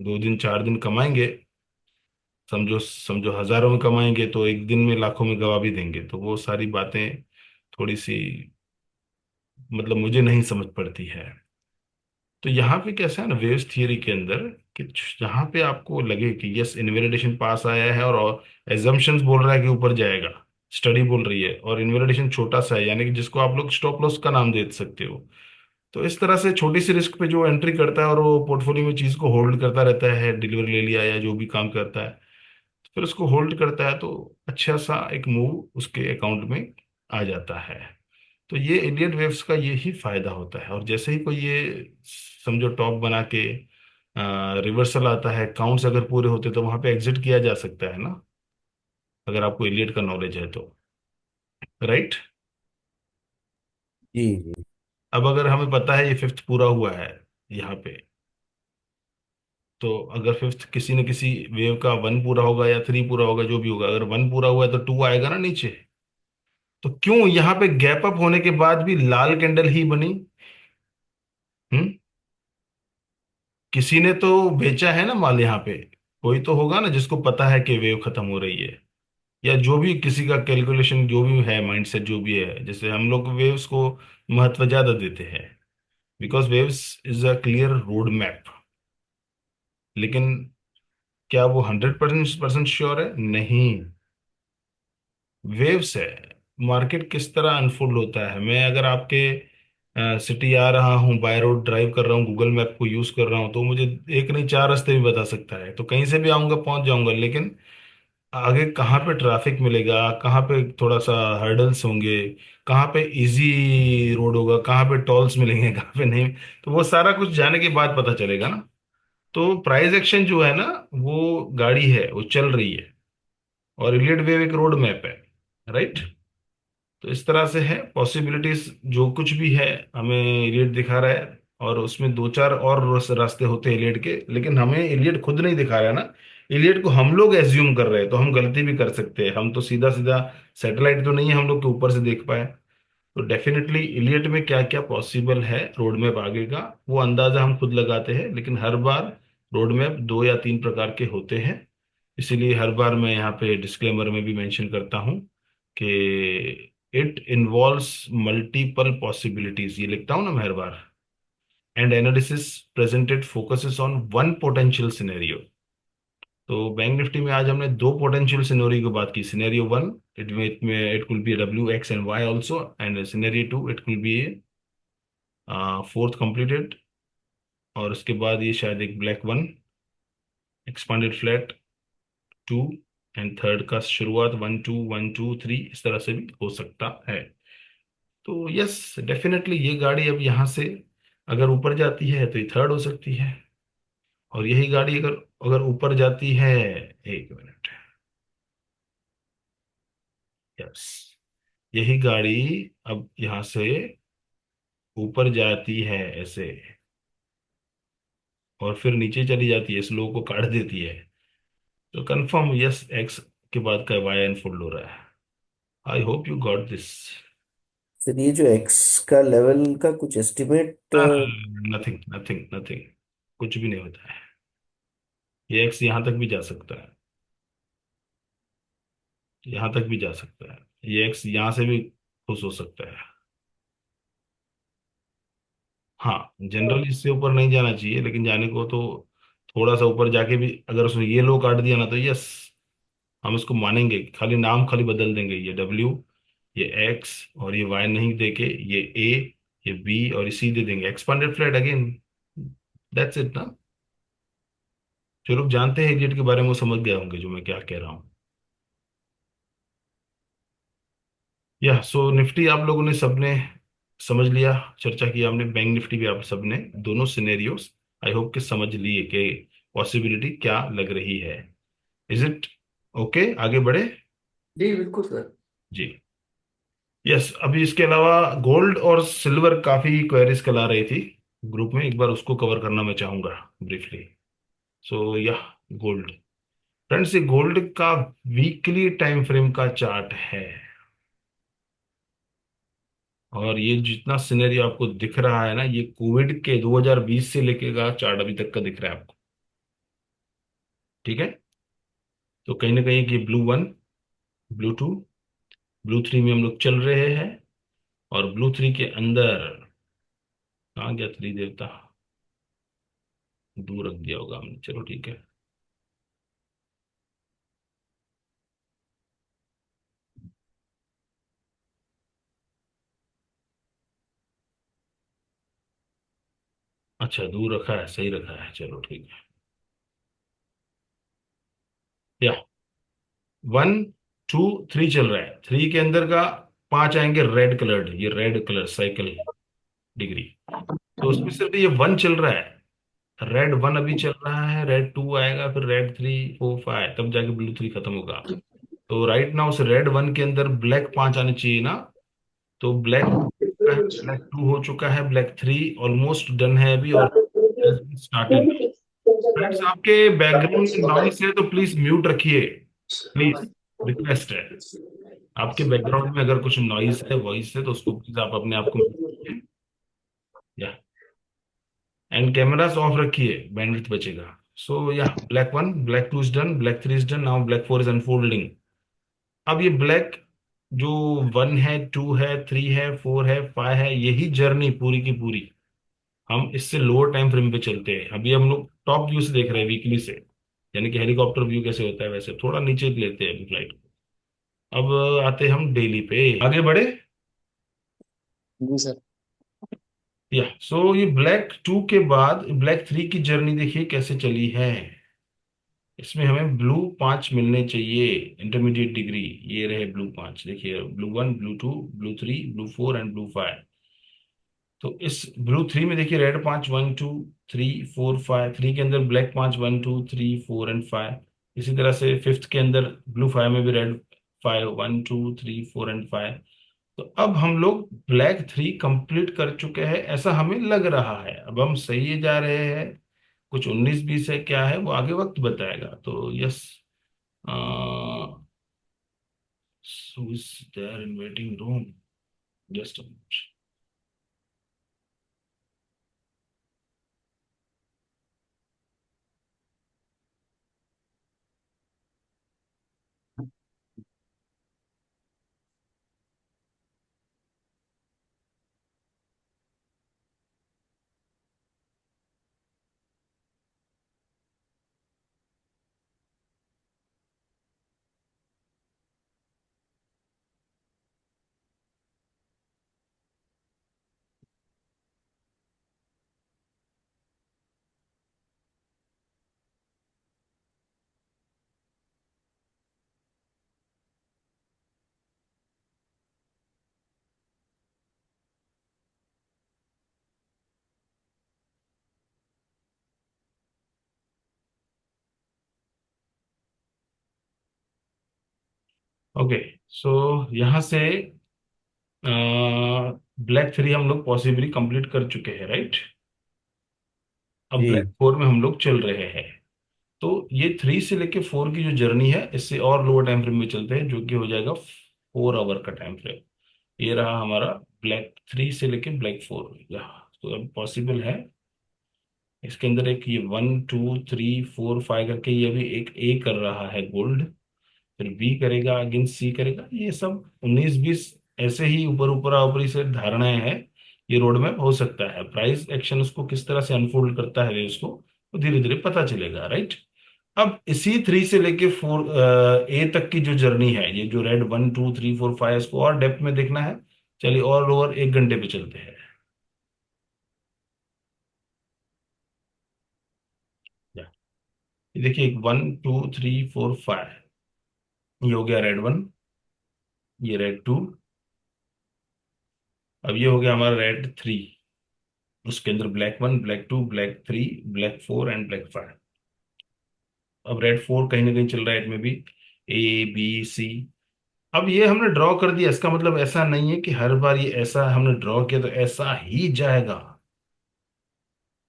2 दिन 4 दिन कमाएंगे, समझो समझो हजारों में कमाएंगे, तो एक दिन में लाखों में गवा भी देंगे। तो वो सारी बातें थोड़ी सी, मतलब मुझे नहीं समझ पड़ती है। तो यहाँ पे कैसा है ना, वेव्स थियरी के अंदर, कि जहाँ पे आपको लगे कि यस इनवैलिडेशन पास आया है, और एजम्पशंस बोल रहा है कि ऊपर जाएगा, स्टडी बोल रही है, और इनवैलिडेशन छोटा सा है, यानी कि जिसको आप लोग स्टॉप लॉस का नाम दे सकते हो। तो इस तरह से छोटी सी रिस्क पे जो एंट्री करता है और वो पोर्टफोलियो में चीज को होल्ड करता रहता है, डिलीवरी ले लिया या जो भी काम करता है, तो फिर उसको होल्ड करता है, तो अच्छा सा एक मूव उसके अकाउंट में आ जाता है। तो ये इलियट वेव्स का यही फायदा होता है। और जैसे ही कोई ये समझो टॉप बना के रिवर्सल आता है, काउंट्स अगर पूरे होते तो वहां पे एग्जिट किया जा सकता है ना, अगर आपको इलियट का नॉलेज है तो, राइट। जी। जी। अब अगर हमें पता है ये फिफ्थ पूरा हुआ है यहाँ पे, तो अगर फिफ्थ किसी न किसी वेव का वन पूरा होगा या थ्री पूरा होगा, जो भी होगा, अगर वन पूरा हुआ है तो टू आएगा ना नीचे। तो क्यों यहाँ पे गैप अप होने के बाद भी लाल कैंडल ही बनी? हम्म। किसी ने तो बेचा है ना माल यहाँ पे, कोई तो होगा ना जिसको पता है कि वेव खत्म हो रही है, या जो भी किसी का कैलकुलेशन जो भी है, माइंडसेट जो भी है। जैसे हम लोग वेव्स को महत्व ज्यादा देते हैं, because waves is a clear road map. लेकिन क्या वो 100% श्योर है? नहीं। वेव्स है, मार्केट किस तरह अनफोल्ड होता है। मैं अगर आपके सिटी आ रहा हूँ, बाय रोड ड्राइव कर रहा हूँ, गूगल मैप को यूज कर रहा हूँ, तो मुझे एक नहीं चार रास्ते भी बता सकता है, तो कहीं से भी आऊंगा पहुंच जाऊंगा। लेकिन आगे कहाँ पे ट्रैफिक मिलेगा, कहाँ पे थोड़ा सा हर्डल्स होंगे, कहाँ पे इजी रोड होगा, कहाँ पे टोल्स मिलेंगे, कहाँ पे नहीं, तो वो सारा कुछ जाने के बाद पता चलेगा ना। तो प्राइस एक्शन जो है ना, वो गाड़ी है, वो चल रही है, और इलियट वेव एक रोड मैप है, राइट। तो इस तरह से है पॉसिबिलिटीज, जो कुछ भी है हमें इलियट दिखा रहा है, और उसमें दो चार और रास्ते होते हैं इलियट के, लेकिन हमें इलियट खुद नहीं दिखा रहा है ना। इलियट को हम लोग एज्यूम कर रहे हैं, तो हम गलती भी कर सकते हैं। हम तो सीधा सीधा सैटेलाइट तो नहीं है हम लोग के ऊपर से देख पाए। तो डेफिनेटली इलियट में क्या क्या पॉसिबल है रोड मैप आगे का, वो अंदाजा हम खुद लगाते हैं, लेकिन हर बार रोड मैप 2 या 3 प्रकार के होते हैं। इसीलिए हर बार मैं यहाँ पे डिस्क्लेमर में भी मेंशन करता हूँ कि इट इन्वॉल्व्स मल्टीपल पॉसिबिलिटीज, ये लिखता हूँ ना मैं हर बार। And analysis presented focuses on one potential scenario. तो बैंक निफ्टी में आज हमने दो पोटेंशियल सिनेरियो की बात की। Scenario one, it could be W X and Y also, and scenario two it could be fourth completed, और उसके बाद ये शायद एक black one, expanded flat two, and third का शुरुआत 1 2 1 2 3, इस तरह से भी हो सकता है। तो यस, डेफिनेटली ये गाड़ी अब यहाँ से अगर ऊपर जाती है तो ये थर्ड हो सकती है, और यही गाड़ी अगर अगर ऊपर जाती है, एक मिनट, यस, यही गाड़ी अब यहाँ से ऊपर जाती है ऐसे, और फिर नीचे चली जाती है, इस लो को काट देती है। तो कंफर्म यस, एक्स के बाद का वाई अनफोल्ड हो रहा है। I hope you got this. फिर ये जो एक्स का लेवल का कुछ एस्टिमेट। नथिंग नथिंग नथिंग, कुछ भी नहीं होता है। ये एक्स यहां तक भी जा सकता है, यहां तक भी जा सकता है। ये एक्स यहां से भी खुश हो सकता है। हाँ, जनरली इससे ऊपर नहीं जाना चाहिए, लेकिन जाने को तो थोड़ा सा ऊपर जाके भी अगर उसने ये लो काट दिया ना, तो यस, हम इसको मानेंगे। खाली नाम खाली बदल देंगे, ये डब्ल्यू, ये एक्स, और ये वाई नहीं देके ये ए, ये बी, और ये सी दे देंगे, expanded flat again. That's it ना। जो लोग जानते हैं इडियट के बारे में वो समझ गए होंगे जो मैं क्या कह रहा हूँ। या सो निफ्टी आप लोगों ने सबने समझ लिया, चर्चा की हमने, बैंक निफ्टी भी आप सबने, दोनों सिनेरियोस आई होप कि समझ लिए कि पॉसिबिलिटी क्या लग रही है। इज इट ओके, आगे बढ़े? जी बिल्कुल सर। जी। यस, अभी इसके अलावा गोल्ड और सिल्वर काफी क्वेरीज कल रही थी ग्रुप में, एक बार उसको कवर करना मैं चाहूंगा ब्रीफली। सो या, गोल्ड। फ्रेंड्स, ये गोल्ड का वीकली टाइम फ्रेम का चार्ट है, और ये जितना सिनेरियो आपको दिख रहा है ना, ये कोविड के 2020 से लेके का चार्ट अभी तक का दिख रहा है आपको। ठीक है, तो कहीं ना कहीं कि blue one, blue two, blue three में हम लोग चल रहे हैं, और ब्लू थ्री के अंदर कहाँ गया थ्री देवता, दूर रख दिया होगा हमने, चलो ठीक है। अच्छा, दूर रखा है, सही रखा है, चलो ठीक है। या, वन, टू, थ्री चल रहा है, थ्री के अंदर का पांच आएंगे रेड कलर्ड, ये रेड कलर साइकिल डिग्री। तो उसमें सिर्फ ये वन चल रहा है, रेड वन अभी चल रहा है, रेड टू आएगा, फिर रेड थ्री फोर फाइव, तब जाके ब्लू थ्री खत्म होगा। तो राइट नाउ उस रेड वन के अंदर ब्लैक पांच आने चाहिए ना। तो ब्लैक ब्लैक टू हो चुका है, ब्लैक थ्री ऑलमोस्ट डन है अभी, और स्टार्टेड नाउ। फ्रेंड्स, आपके बैकग्राउंड में नॉइस है तो प्लीज म्यूट रखिए, प्लीज, रिक्वेस्ट है। आपके बैकग्राउंड में अगर कुछ नॉइस है, वॉइस है, तो उसको प्लीज आप अपने आप को म्यूट रखिए। या, एंड कैमरास ऑफ रखिए, बैंडविड्थ बचेगा। सो या, black one, black two is done, black three is done, now black four is unfolding. अब ये ब्लैक जो वन है, टू है, थ्री है, फोर है, फाइव है, यही जर्नी पूरी की पूरी हम इससे लोअर टाइम फ्रेम पे चलते हैं। अभी हम लोग टॉप व्यू से देख रहे हैं, वीकली से, यानी कि हेलीकॉप्टर व्यू कैसे होता है वैसे थोड़ा नीचे लेते हैं अभी फ्लाइट को। अब आते हैं हम डेली पे, आगे बढ़े। जी सर। या सो ये ब्लैक टू के बाद ब्लैक थ्री की जर्नी देखिए कैसे चली है। इसमें हमें ब्लू पांच मिलने चाहिए, इंटरमीडिएट डिग्री। ये रहे ब्लू पांच, देखिए blue one, blue two, blue three, blue four and blue five. तो इस ब्लू थ्री में देखिए रेड पांच, one two three four five, three के अंदर ब्लैक पांच, one two three four and five. इसी तरह से फिफ्थ के अंदर ब्लू फाइव में भी red five, one two three four and five. तो अब हम लोग ब्लैक थ्री कंप्लीट कर चुके हैं ऐसा हमें लग रहा है, अब हम सही जा रहे हैं। कुछ उन्नीस बीस है, क्या है वो आगे वक्त बताएगा। तो yes, so is there in waiting room, just a minute. Okay, so यहाँ से ब्लैक थ्री हम लोग पॉसिबली कंप्लीट कर चुके हैं, राइट। अब ब्लैक जी। 4 में हम लोग चल रहे हैं। तो ये 3 से लेके 4 की जो जर्नी है, इससे और लोअर टाइम फ्रेम में चलते हैं, जो कि हो जाएगा 4 आवर का टाइम फ्रेम। ये रहा हमारा ब्लैक 3 से लेके ब्लैक 4। तो अब पॉसिबल है इसके अंदर एक ये 1 2 3 4 5 करके ये भी एक ए कर रहा है गोल्ड, फिर बी करेगा, अगेंस्ट सी करेगा। ये सब 19 20 ऐसे ही ऊपर ऊपर ऊपरी से धारणाएं हैं। ये रोड मैप हो सकता है, प्राइस एक्शन उसको किस तरह से अनफोल्ड करता है उसको तो धीरे धीरे पता चलेगा, राइट। अब इसी 3 से लेके 4 ए तक की जो जर्नी है, ये जो रेड 1 2 3 4 5, इसको और डेप्थ में देखना है। चलिए और ओवर 1 घंटे पे चलते हैं। या, ये देखिए 1 2 3 4 5, ये हो गया रेड 1, ये रेड 2, अब ये हो गया हमारा रेड 3। उसके अंदर black 1 black 2 black 3 black 4 and black 5। अब रेड 4 कहीं ना कहीं चल रहा है, इसमें भी A B C। अब ये हमने ड्रॉ कर दिया, इसका मतलब ऐसा नहीं है कि हर बार ये ऐसा हमने ड्रॉ किया तो ऐसा ही जाएगा।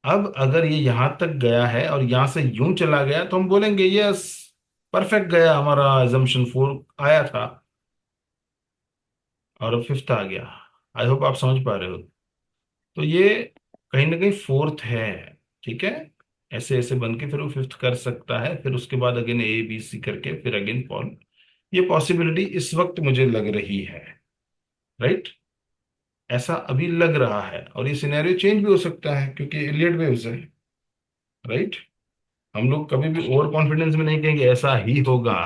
अब अगर ये यहां तक गया है और यहां से यूं चला गया तो हम बोलेंगे यस, परफेक्ट गया, हमारा assumption 4 आया था और अब फिफ्थ आ गया। आई होप आप समझ पा रहे हो। तो ये कहीं ना कहीं फोर्थ है, ठीक है। ऐसे ऐसे बन के फिर वो फिफ्थ कर सकता है, फिर उसके बाद अगेन A B C करके फिर अगेन फॉल। ये पॉसिबिलिटी इस वक्त मुझे लग रही है, राइट। ऐसा अभी लग रहा है, और ये सिनेरियो चेंज भी हो सकता है क्योंकि इलियट वेव्स है, राइट। हम लोग कभी भी ओवर कॉन्फिडेंस में नहीं कहेंगे ऐसा ही होगा।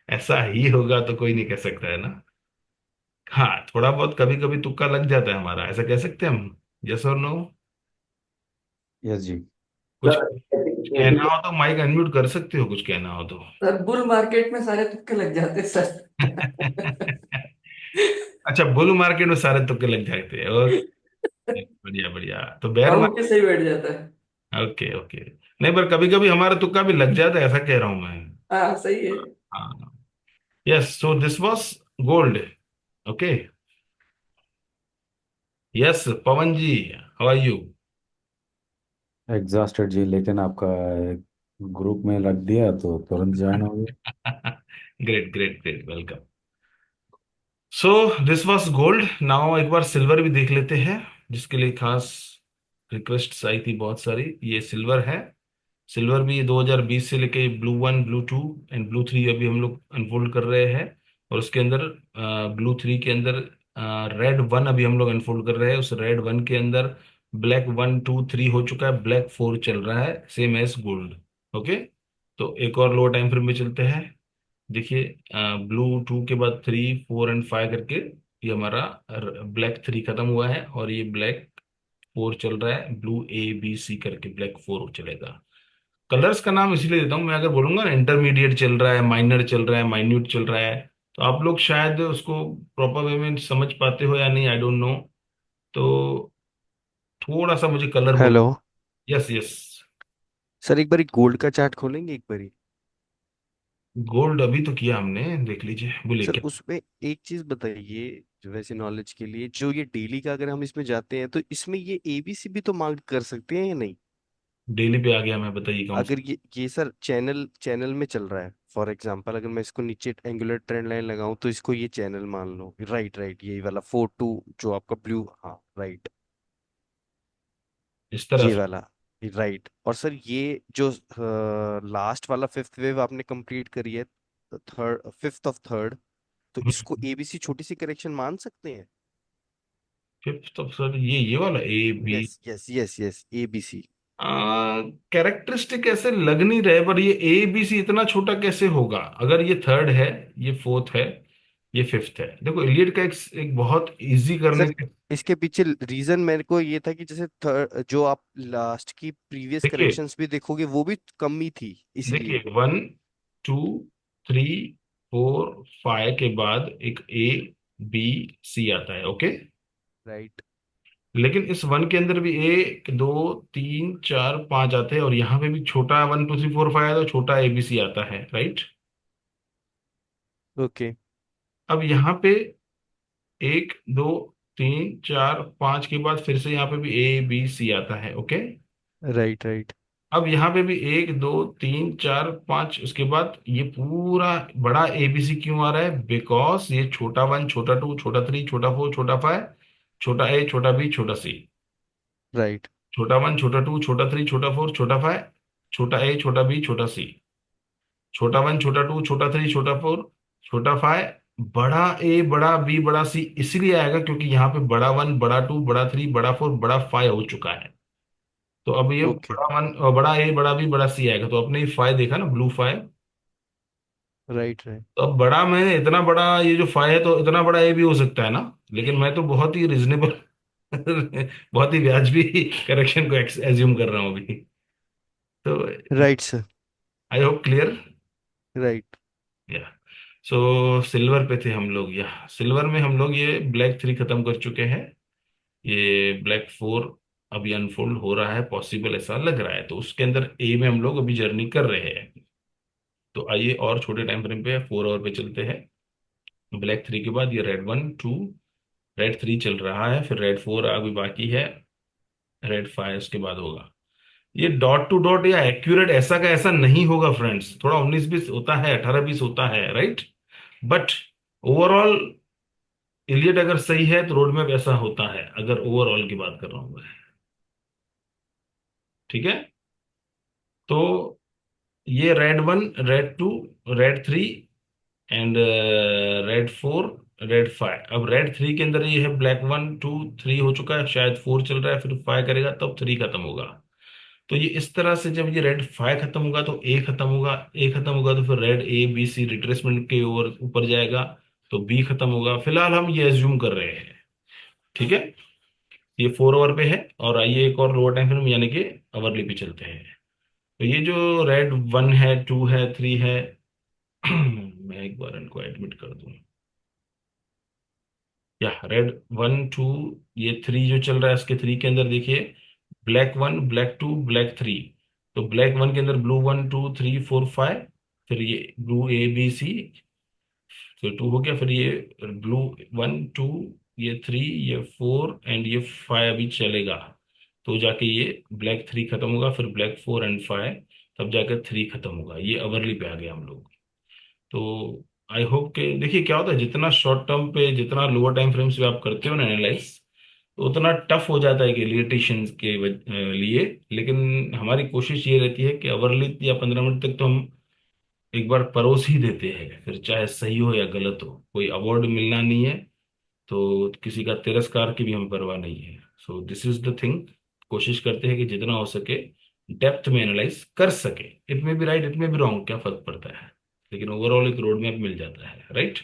ऐसा ही होगा तो कोई नहीं कह सकता है ना। हाँ, थोड़ा बहुत कभी कभी तुक्का लग जाता है हमारा, ऐसा कह सकते हैं हम। यस और नो। यस जी। कुछ कहना हो तो माइक अनम्यूट कर सकते हो, कुछ कहना हो तो। सर बुल मार्केट में सारे तुक्के लग जाते हैं सर। अच्छा, बुल मार्केट में सारे तुक्के लग जाते हैं, ओके। बढ़िया बढ़िया। तो बेयर काउंट के मार्केट। सही बैठ जाता है। Okay okay. नहीं, पर कभी कभी हमारा तुक्का भी लग जाता है, ऐसा कह रहा हूं मैं। हाँ सही है। हाँ। Yes, so this was gold. Okay. Yes Pawan ji, how are you? Exhausted जी, लेकिन आपका ग्रुप में लग दिया तो तुरंत ज्वाइन हो गया। Great great great, welcome. So this was gold. Now एक बार सिल्वर भी देख लेते हैं, जिसके लिए खास रिक्वेस्ट आई थी बहुत सारी। ये सिल्वर है। सिल्वर भी 2020 से लेके ब्लू 1 ब्लू 2 एंड ब्लू 3 अभी हम लोग अनफोल्ड कर रहे हैं। और उसके अंदर ब्लू 3 के अंदर रेड 1 अभी हम लोग अनफोल्ड कर रहे हैं। उस रेड 1 के अंदर ब्लैक 1 2 3 हो चुका है, ब्लैक 4 चल रहा है, सेम एज गोल्ड। ओके। तो एक और लो टाइम फ्रेम में चलते हैं। देखिए ब्लू 2 के बाद 3 4 एंड 5 करके ये हमारा ब्लैक 3 खत्म हुआ है, और ये ब्लैक 4 चल रहा है, ब्लू A B C करके ब्लैक 4 चलेगा। कलर्स का नाम इसलिए देता हूँ, मैं अगर बोलूंगा ना इंटरमीडिएट चल रहा है, माइनर चल रहा है, माइन्यूट चल रहा है, तो आप लोग शायद उसको प्रॉपर वे में समझ पाते हो या नहीं, आई डोंट नो। तो थोड़ा सा मुझे कलर बोल। हेलो। Yes yes. सर एक बारी गोल्ड का चार्ट खोलेंगे एक बारी। गोल्ड अभी तो किया हमने, देख लीजिए, बोलिए सर क्या। उसमें एक चीज बताइए, जो वैसे नॉलेज के लिए, जो ये डेली का अगर हम इसमें जाते हैं तो इसमें ये एबीसी भी तो मार्क कर सकते हैं या नहीं? डेली पे आ गया मैं, बताइए कौन सा। अगर ये सर चैनल चैनल में चल रहा है, फॉर एग्जांपल अगर मैं इसको नीचे एंगुलर ट्रेंड लाइन लगाऊं तो इसको ये चैनल मान लो, राइट राइट, यही वाला 4-2 जो आपका ब्लू, हाँ राइट, इस तरह ये से। वाला, राइट। और सर ये जो लास्ट वाला फिफ्थ वेव आपने कंप्लीट करी है, थर्ड फिफ्थ ऑफ थर्ड, तो इसको एबीसी छोटी सी करेक्शन मान सकते हैं? फिफ्थ ऑफ सर, ये वाला A B। Yes yes yes yes, ABC. Characteristic ऐसे लग नहीं रहे, पर ये A B C इतना छोटा कैसे होगा? अगर ये थर्ड है, ये फोर्थ है, ये फिफ्थ है। देखो इलियट का एक बहुत इजी करने सर का। इसके पीछे रीजन मेरे को ये था कि जैसे थर्ड जो आप लास्ट की प्रीवियस देखिए करेक्शंस भी देखोगे वो भी कम ही थी, देखिए इसलिए। 1 2 3 4 5 के बाद एक A B C आता है, ओके। राइट। लेकिन इस 1 के अंदर भी 1 2 3 4 5 आते हैं, और यहाँ पे भी छोटा 1 2 3 4 5 आता है, छोटा A B C आता है, राइट। ओके। अब यहाँ पे 1 2 3 4 5 के बाद फिर से यहाँ पे भी A B C आता है, ओके। Right right. अब यहाँ पे भी एक दो तीन चार पांच, उसके बाद ये पूरा बड़ा एबीसी क्यों आ रहा है? बिकॉज ये छोटा वन, छोटा टू, छोटा थ्री, छोटा फोर, छोटा फाइव, छोटा ए, छोटा बी, छोटा सी। राइट। छोटा वन, छोटा टू, छोटा थ्री, छोटा फोर, छोटा फाइव, छोटा ए, छोटा बी, छोटा सी। छोटा वन, छोटा टू, छोटा थ्री, छोटा फोर, छोटा फाइव, बड़ा ए, बड़ा बी, बड़ा सी इसलिए आएगा क्योंकि यहाँ पे बड़ा वन, बड़ा टू, बड़ा थ्री, बड़ा फोर, बड़ा फाइव हो चुका है। तो अब ये ओके। बड़ा वन, बड़ा ए, बड़ा बी, बड़ा सी आएगा। तो अपने ये फाइव देखा ना, ब्लू फाइव। Right right. तो अब बड़ा, मैंने इतना बड़ा ये जो फाइव है तो इतना बड़ा ए भी हो सकता है ना। लेकिन मैं तो बहुत ही रिजनेबल बहुत ही व्याजबी करेक्शन को एज्यूम कर रहा हूँ अभी। तो right sir. I hope clear. Right. या सो सिल्वर पे थे हम लोग। या सिल्वर में हम लोग ये ब्लैक थ्री खत्म कर चुके हैं। ये ब्लैक फोर अभी अनफोल्ड हो रहा है, पॉसिबल ऐसा लग रहा है। तो उसके अंदर ए में हम लोग अभी जर्नी कर रहे हैं। तो आइए और छोटे टाइम फ्रेम पे 4 आवर पे चलते हैं। ब्लैक थ्री के बाद ये red one to, red three चल रहा है, फिर रेड फोर अभी बाकी है, रेड फाइव उसके बाद होगा। ये डॉट टू डॉट या एक्यूरेट ऐसा का ऐसा नहीं होगा फ्रेंड्स, थोड़ा 19-20 होता है, 18-20 होता है, राइट। बट ओवरऑल इलियट अगर सही है तो रोड मैप ऐसा होता है, अगर ओवरऑल की बात कर रहा हूं मैं। ठीक है। तो ये red one, red two, red three and red four, red five. अब रेड थ्री के अंदर ये है ब्लैक वन टू थ्री हो चुका है, शायद फोर चल रहा है, फिर फाइव करेगा तब थ्री खत्म होगा। तो ये इस तरह से जब ये रेड फाइव खत्म होगा तो ए खत्म होगा, ए खत्म होगा तो फिर red A B C retracement के ओर ऊपर जाएगा, तो बी खत्म होगा। फिलहाल हम ये एज्यूम कर रहे हैं। ठीक है। ये 4 आवर पे है। और आइए एक और लोअर टाइम फ्रेम यानी कि आवरली पे चलते हैं। तो ये जो रेड वन है, टू है, थ्री है मैं एक बार इनको एडमिट कर दूं। या रेड वन टू, ये थ्री जो चल रहा है इसके थ्री के अंदर देखिए, black one, black two, black three. तो ब्लैक वन के अंदर blue one two three four five, फिर ये ब्लू ए बी सी, फिर टू हो गया, फिर ये ब्लू वन टू, ये थ्री, ये फोर एंड ये फाइव अभी चलेगा। तो जाके ये ब्लैक थ्री खत्म होगा, फिर ब्लैक फोर एंड फाइव, तब जाकर थ्री खत्म होगा। ये अवरली पे आ गए हम लोग। तो आई होप के देखिए क्या होता है, जितना शॉर्ट टर्म पे, जितना लोअर टाइम फ्रेम्स पे आप करते हो ना एनालाइज, तो उतना टफ हो जाता है कि लिटिगेशन के लिए। लेकिन हमारी कोशिश ये रहती है कि अवरली या 15 मिनट तक तो हम एक बार परोस ही देते हैं, फिर चाहे सही हो या गलत हो, कोई अवार्ड मिलना नहीं है, तो किसी का तिरस्कार की भी हमें परवाह नहीं है। So this is the thing. कोशिश करते हैं कि जितना हो सके डेप्थ में एनालाइज कर सके। इट में बी राइट, इट में बी रॉन्ग, क्या फर्क पड़ता है, लेकिन ओवरऑल एक रोड मैप मिल जाता है, right.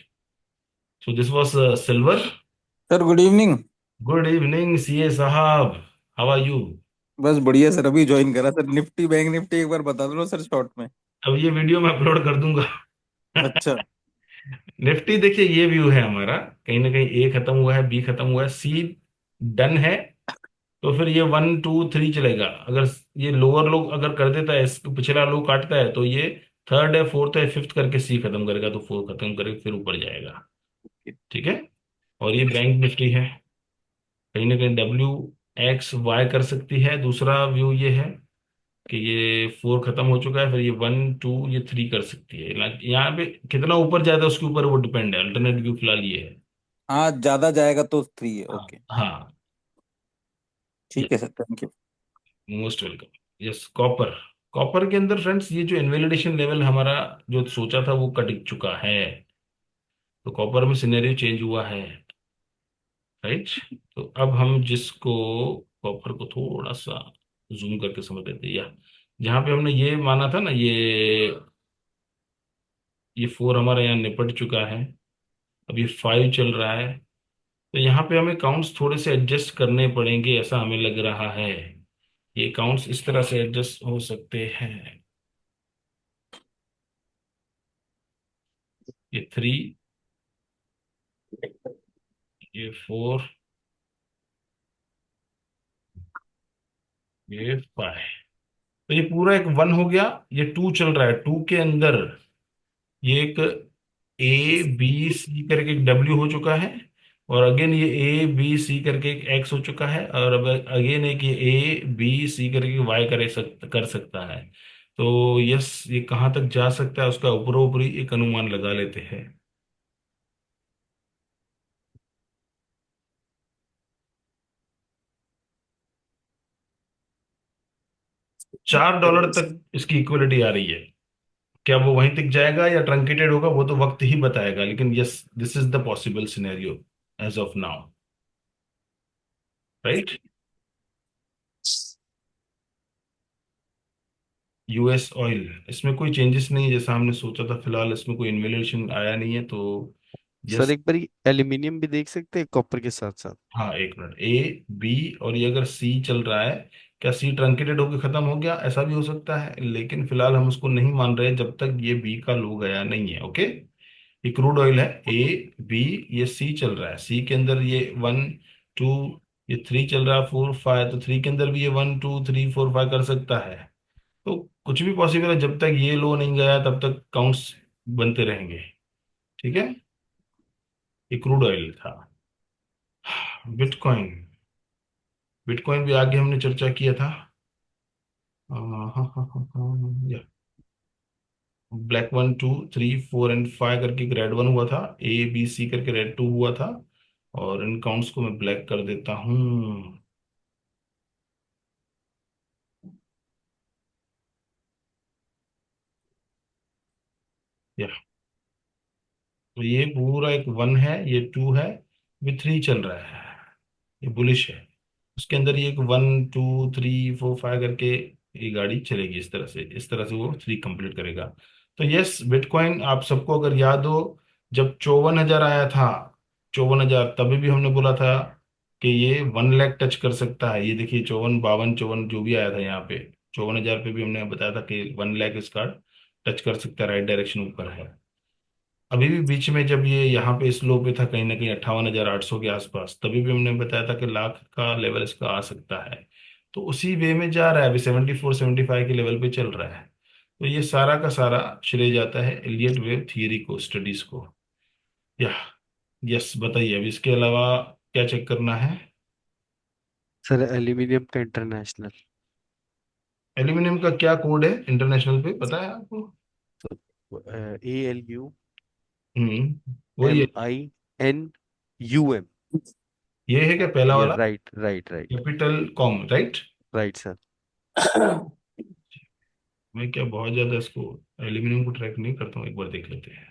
So this was silver. Sir good evening. Good evening CA साहब, हाउ आर यू? बस बढ़िया सर, अभी ज्वाइन करा सर। निफ्टी बैंक निफ्टी एक बार बता दो सर शॉर्ट में। अब ये वीडियो मैं अपलोड कर दूंगा। अच्छा। निफ्टी देखिए ये व्यू है हमारा, कहीं ना कहीं ए खत्म हुआ है, बी खत्म हुआ है, सी डन है। तो फिर ये वन टू थ्री चलेगा। अगर ये लोअर लो अगर कर देता है, इसको पिछला लो काटता है, तो ये थर्ड है, फोर्थ है, फिफ्थ करके सी खत्म करेगा, तो फोर खत्म करके फिर ऊपर जाएगा। ठीक है। और ये बैंक निफ्टी है, कहीं ना कहीं डब्ल्यू एक्स वाई कर सकती है। दूसरा व्यू ये है कि ये फोर खत्म हो चुका है, फिर ये वन टू ये थ्री कर सकती है। यहाँ पे कितना ऊपर जाता है उसके ऊपर वो डिपेंड है। अल्टरनेट व्यू फिलहाल ये है। हाँ ज्यादा जाएगा तो 3 है। हाँ ओके। हाँ। ठीक है sir, thank you. Most welcome. Yes copper. Copper के अंदर फ्रेंड्स ये जो इनवैलिडेशन लेवल हमारा जो सोचा था वो कट चुका है। तो कॉपर में सिनेरियो चेंज हुआ है, राइट। तो अब हम जिसको कॉपर को थोड़ा सा जूम करके समझ लेते हैं, या जहाँ पे हमने ये माना था ना, ये फोर हमारा यहाँ निपट चुका है, अब ये फाइव चल रहा है। तो यहाँ पे हमें काउंट्स थोड़े से एडजस्ट करने पड़ेंगे, ऐसा हमें लग रहा है। ये काउंट्स इस तरह से एडजस्ट हो सकते हैं, ये थ्री, ये फोर, ये फाइव। तो ये पूरा एक वन हो गया। ये टू चल रहा है, टू के अंदर ये एक ए बी सी करके एक डब्ल्यू हो चुका है, और अगेन ये ए बी सी करके एक एक्स हो चुका है, और अब अगेन एक ये ए बी सी करके वाई कर सकता है। तो यस, ये कहाँ तक जा सकता है उसका ऊपरी ऊपरी एक अनुमान लगा लेते हैं। $4 तक इसकी इक्वलिटी आ रही है। क्या वो वहीं तक जाएगा या ट्रंकेटेड होगा, वो तो वक्त ही बताएगा, लेकिन yes, this is the possible scenario as of now, right. US oil, इसमें कोई चेंजेस नहीं है जैसा हमने सोचा था, फिलहाल इसमें कोई इन्वेल्यूशन आया नहीं है, तो सर यस। एक बार एल्यूमिनियम भी देख सकते हैं कॉपर के साथ साथ। हाँ, एक मिनट, ए बी, और ये अगर सी चल रहा है, क्या सी ट्रंकेटेड होकर खत्म हो गया, ऐसा भी हो सकता है, लेकिन फिलहाल हम उसको नहीं मान रहे जब तक ये बी का लो गया नहीं है, ओके। ये क्रूड ऑयल है, ए बी, ये सी चल रहा है, सी के अंदर ये 1 2, ये 3 चल रहा है, 4 5, तो 3 के अंदर भी ये 1 2 3 4 5 कर सकता है। तो कुछ भी पॉसिबल है, जब तक ये लो नहीं गया तब तक काउंट्स बनते रहेंगे, ठीक है। ये क्रूड ऑयल था। बिटकॉइन, बिटकॉइन भी आगे हमने चर्चा किया था। हाँ हाँ हाँ हाँ, या ब्लैक 1 2 3 4 एंड 5 करके रेड 1 हुआ था, ए बी सी करके रेड 2 हुआ था, और इन काउंट्स को मैं ब्लैक कर देता हूँ। या तो ये पूरा एक 1 है, ये 2 है, ये 3 चल रहा है, ये बुलिश है। उसके अंदर ये एक 1 2 3 4 5 करके ये गाड़ी चलेगी, इस तरह से, इस तरह से वो 3 कंप्लीट करेगा। तो यस, बिटकॉइन आप सबको अगर याद हो, जब 54,000 आया था, 54,000, तभी भी हमने बोला था कि ये 1 लाख टच कर सकता है। ये देखिए 54 52 54 जो भी आया था यहाँ पे, 54,000 पे भी हमने बताया था कि 1 लाख इसका टच कर सकता है, राइट डायरेक्शन ऊपर है। अभी भी बीच में जब ये यहाँ पे स्लो पे था कहीं ना कहीं 58,800 के आसपास, तभी भी हमने बताया था कि लाख का लेवल इसका आ सकता है। तो उसी वे में जा रहा है, अभी 74 75 के लेवल पे चल रहा है। तो ये सारा का सारा श्रेय जाता है एलियट वेव थियरी को, स्टडीज को। या यस, बताइए अब इसके अलावा क्या चेक करना है। सर एल्यूमिनियम का इंटरनेशनल। एल्यूमिनियम का क्या कोड है इंटरनेशनल पे, पता है आपको? तो ए एल यू वही है। M I N U M. ये है क्या पहला ये वाला? Right right right. Capital com, right. Right sir. मैं क्या बहुत ज्यादा इसको, एल्यूमिनियम को ट्रैक नहीं करता हूँ, एक बार देख लेते हैं।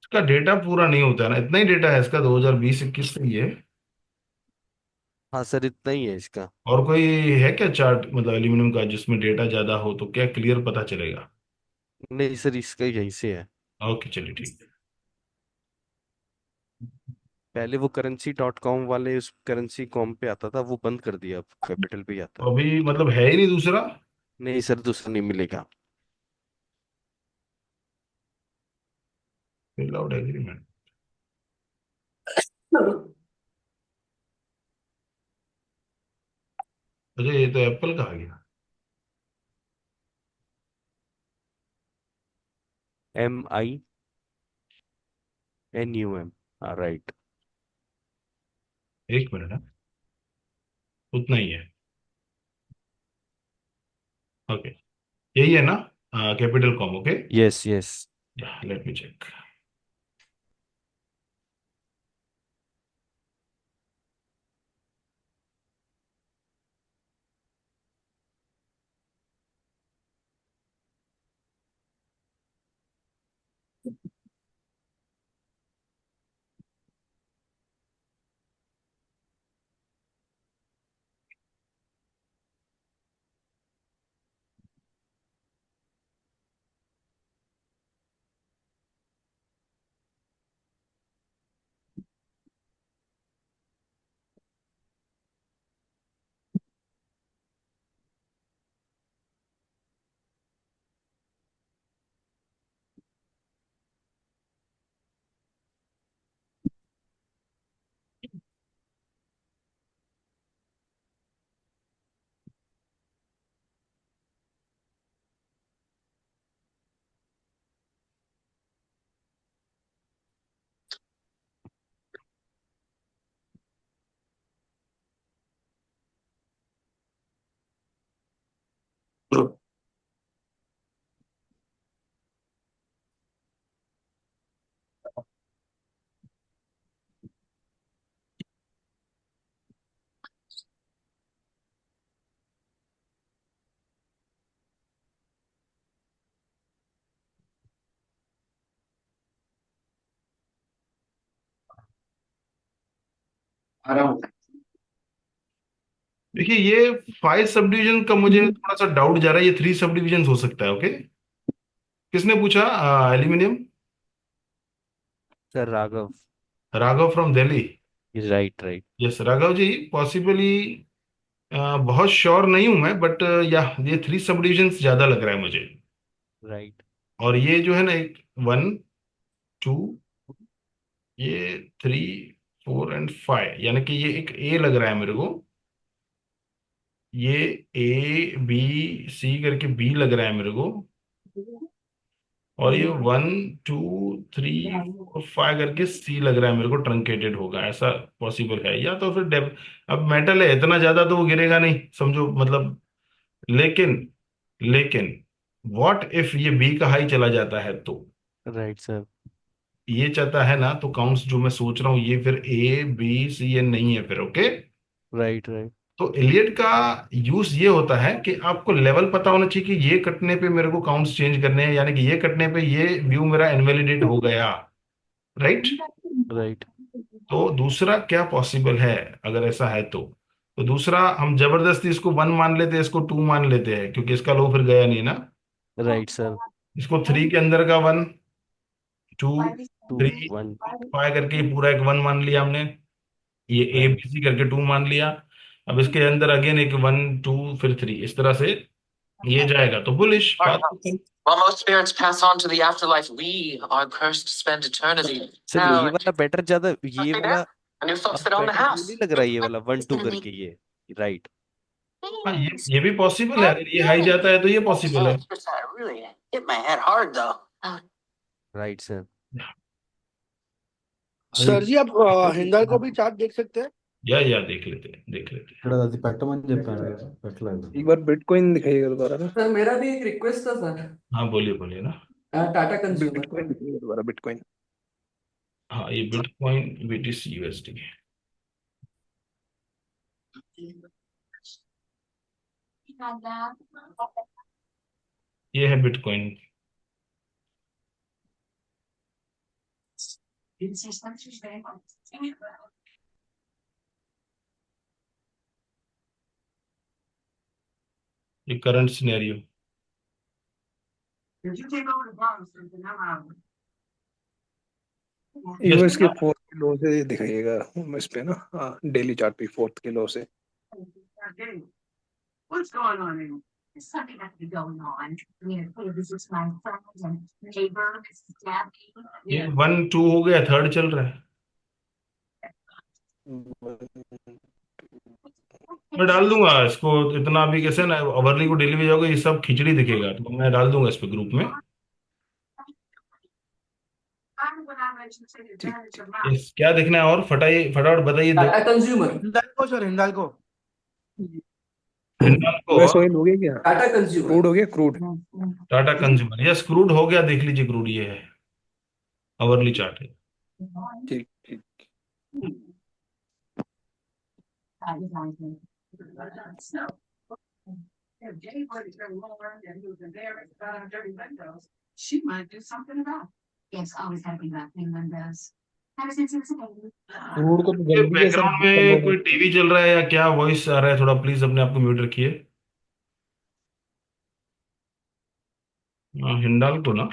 इसका डेटा पूरा नहीं होता है ना, इतना ही डेटा है इसका 2020 21 से ही है। हाँ सर इतना ही है इसका। और कोई है क्या चार्ट, मतलब एल्यूमिनियम का, जिसमें डेटा ज्यादा हो तो क्या क्लियर पता चलेगा? नहीं सर इसका यहीं से है। ओके, चलिए ठीक है। पहले वो करेंसी डॉट कॉम वाले उस करेंसी कॉम पे आता था, वो बंद कर दिया, अब कैपिटल पे ही आता तो है। अभी मतलब है ही नहीं दूसरा? नहीं सर दूसरा नहीं मिलेगा। फिल आउट एग्रीमेंट, अच्छा ये तो एप्पल का आ गया। M I N U M. हाँ राइट। एक मिनट है, उतना ही है। ओके, यही है ना, capital com, okay. Yes yes. Let me check. आ रहा हूँ। देखिए ये 5 सब डिवीजन का मुझे थोड़ा सा डाउट जा रहा है, ये 3 सब डिवीजन हो सकता है। ओके, किसने पूछा? Aluminium. Sir Raghav. Raghav from Delhi. Right right. Yes Raghav ji, possibly बहुत श्योर नहीं हूं मैं, बट या ये 3 सब डिवीजन ज्यादा लग रहा है मुझे। राइट और ये जो है ना, एक 1 2, ये 3 4 एंड 5, यानी कि ये एक ए लग रहा है मेरे को। ये A B C करके बी लग रहा है मेरे को। और ये 1 2 3 4 5 करके सी लग रहा है मेरे को, ट्रंकेटेड होगा ऐसा पॉसिबल है। या तो फिर अब मेटल है इतना ज्यादा तो वो गिरेगा नहीं, समझो मतलब। लेकिन लेकिन व्हाट इफ ये बी का हाई चला जाता है तो? Right sir. ये चाहता है ना, तो काउंट्स जो मैं सोच रहा हूँ ये फिर A B C N नहीं है फिर। Okay, right right. तो इलियट का यूज ये होता है कि आपको लेवल पता होना चाहिए कि ये कटने पे मेरे को काउंट्स चेंज करने हैं, यानी कि ये कटने पे ये व्यू मेरा इनवैलिडेट हो गया। राइट। राइट तो दूसरा क्या पॉसिबल है? अगर ऐसा है तो दूसरा हम जबरदस्ती इसको 1 मान लेते हैं, इसको 2 मान लेते हैं, क्योंकि इसका लो फिर गया नहीं ना। Right sir. इसको 3 के अंदर का 1 2 टू 3 1। 5 करके ये पूरा एक 1 मान लिया हमने। ये ए राइट बी सी करके 2 मान लिया। अब इसके अंदर अगेन एक 1 2 फिर 3, इस तरह से ये जाएगा तो बुलिश बात तो सही। While most spirits pass on to the afterlife, we are cursed to spend eternity. Sir Now, ये वाला बेटर ज्यादा, ये see वाला there? A new folks अब that own the बेटर वो house. नहीं लग रहा है, ये वाला 1 2 करके ये। राइट। हाँ, ये भी पॉसिबल है, अगर ये हाई जाता है तो ये पॉसिबल है। I really hit my head hard though. Right sir. Sir जी आप हिंदाल्को भी चार्ट देख सकते हैं। या देख लेते हैं, देख लेते हैं। ఇక్కడ అది పెట్టమని చెప్పాను కదా, పెట్టలేదు. एक बार बिटकॉइन दिखाइएगा दोबारा ना। सर मेरा भी एक रिक्वेस्ट था सर। हाँ बोलिए बोलिए ना। टाटा कंज्यूमर। बिटकॉइन दिखाइएगा दोबारा, बिटकॉइन। हाँ, ये बिटकॉइन BTC USD, ये है बिटकॉइन। ये करंट सिनेरियो। एक बार इसके Yes, फोर्थ के लो से दिखाइएगा इस पे ना, हाँ डेली चार्ट पे फोर्थ के लो से। What's going on in? There's something that be going on. This is my friend and neighbor, Mrs. Gabby. ये 1 2 हो गया, थर्ड चल रहा है। मैं डाल दूंगा इसको, इतना भी कैसे ना, अवर्ली को डेली में जाओगे ये सब खिचड़ी दिखेगा, तो मैं डाल दूंगा इस पे ग्रुप में। क्या देखना है और फटाफट बताइए दो। Tata consumer. Hindalco sir, Hindalco. Hindalco, US oil हो गया क्या? टाटा कंज्यूमर। क्रूड हो गया, crude. Tata consumer, yes crude हो गया, देख लीजिए क्रूड ये है, अवर्ली चार्ट है। ठीक ठीक। She might do something about it. Yes, always happy about Finland does. Ever since he was a baby. Crude को तो ये जल्दी है सर, बैकग्राउंड में कोई टीवी चल रहा है या क्या वॉइस आ रहा है? थोड़ा प्लीज अपने आप को म्यूट रखिए। हिंडाल्को ना।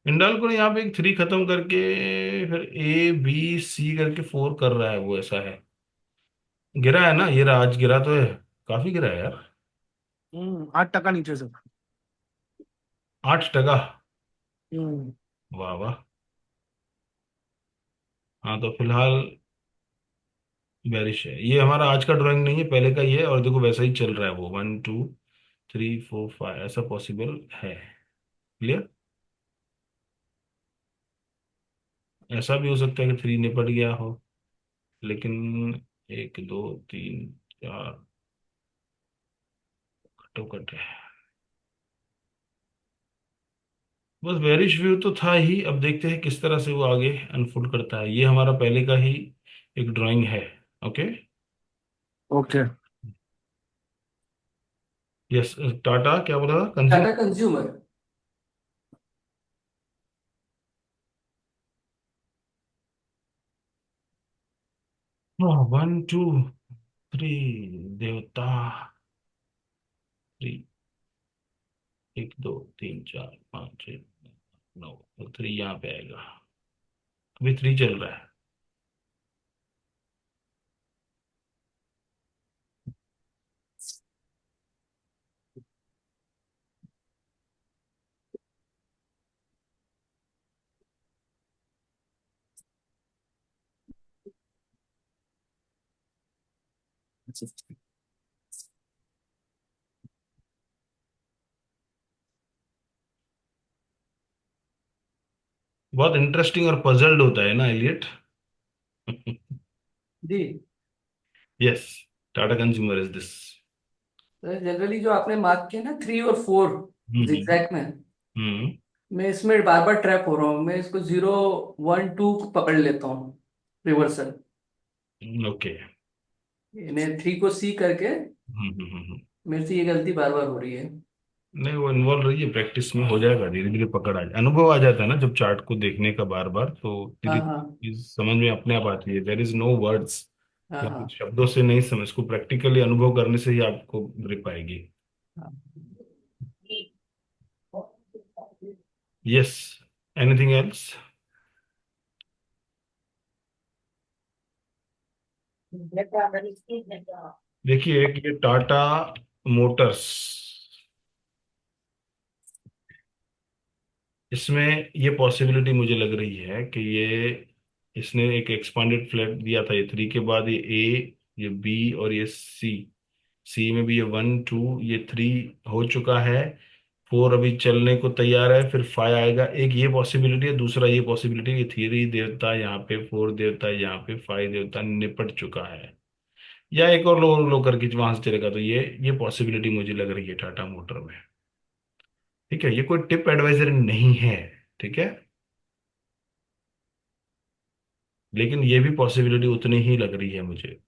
हिंडाल्को ने यहाँ पे एक 3 खत्म करके फिर A B C करके 4 कर रहा है, वो ऐसा है। गिरा है ना ये रहा, आज गिरा तो है, काफी गिरा है यार। 8% नीचे सर। 8%। वाह वाह। हाँ तो फिलहाल बेरिश है, ये हमारा आज का ड्राइंग नहीं है, पहले का ही है, और देखो वैसा ही चल रहा है वो 1 2 3 4 5, ऐसा पॉसिबल है। क्लियर। ऐसा भी हो सकता है कि 3 निपट गया हो, लेकिन 1 2 3 4 कटोकट है। बस बेरिश व्यू तो था ही, अब देखते हैं किस तरह से वो आगे अनफोल्ड करता है। ये हमारा पहले का ही एक ड्राइंग है। ओके। ओके। यस, टाटा क्या बोला था? Tata consumer. One two three, देवता थ्री, एक दो तीन चार पाँच छः नौ, तो थ्री यहाँ पे आएगा। अभी थ्री चल रहा है। बहुत इंटरेस्टिंग और पजल्ड होता है ना एलियट। जी। Yes, Tata consumer is this. Generally जो आपने मार्क किया ना 3 और 4 हम्म। जिगजैग में, हम्म। मैं इसमें बार बार ट्रैप हो रहा हूँ। मैं इसको 0 1 2 पकड़ लेता हूँ रिवर्सल, ओके। इन्हें 3 को सी करके। मेरे से ये गलती बार बार हो रही है। नहीं, वो इन्वॉल्व रही है, प्रैक्टिस में हो जाएगा, धीरे धीरे पकड़ आ जाए, अनुभव आ जाता है ना जब चार्ट को देखने का बार बार, तो हाँ धीरे हाँ चीज समझ में अपने आप आती है। देयर इज नो वर्ड्स, हाँ या हाँ फिर शब्दों से नहीं समझ, इसको प्रैक्टिकली अनुभव करने से ही आपको ग्रिप आएगी। हाँ। Yes, anything else? देखिए कि ये टाटा मोटर्स, इसमें ये पॉसिबिलिटी मुझे लग रही है कि ये, इसने एक एक्सपांडेड फ्लैट दिया था, ये थ्री के बाद ये ए, ये बी और ये सी। सी में भी ये वन टू, ये थ्री हो चुका है, फोर अभी चलने को तैयार है, फिर फाइव आएगा। एक ये पॉसिबिलिटी है, दूसरा ये पॉसिबिलिटी है कि थ्री देवता यहाँ पे, फोर देवता यहाँ पे, फाइव देवता निपट चुका है, या एक और लो करके वहां से चलेगा। तो ये पॉसिबिलिटी मुझे लग रही है टाटा मोटर में। ठीक है, ये कोई टिप एडवाइजरी नहीं है, ठीक है, लेकिन ये भी पॉसिबिलिटी उतनी ही लग रही है मुझे,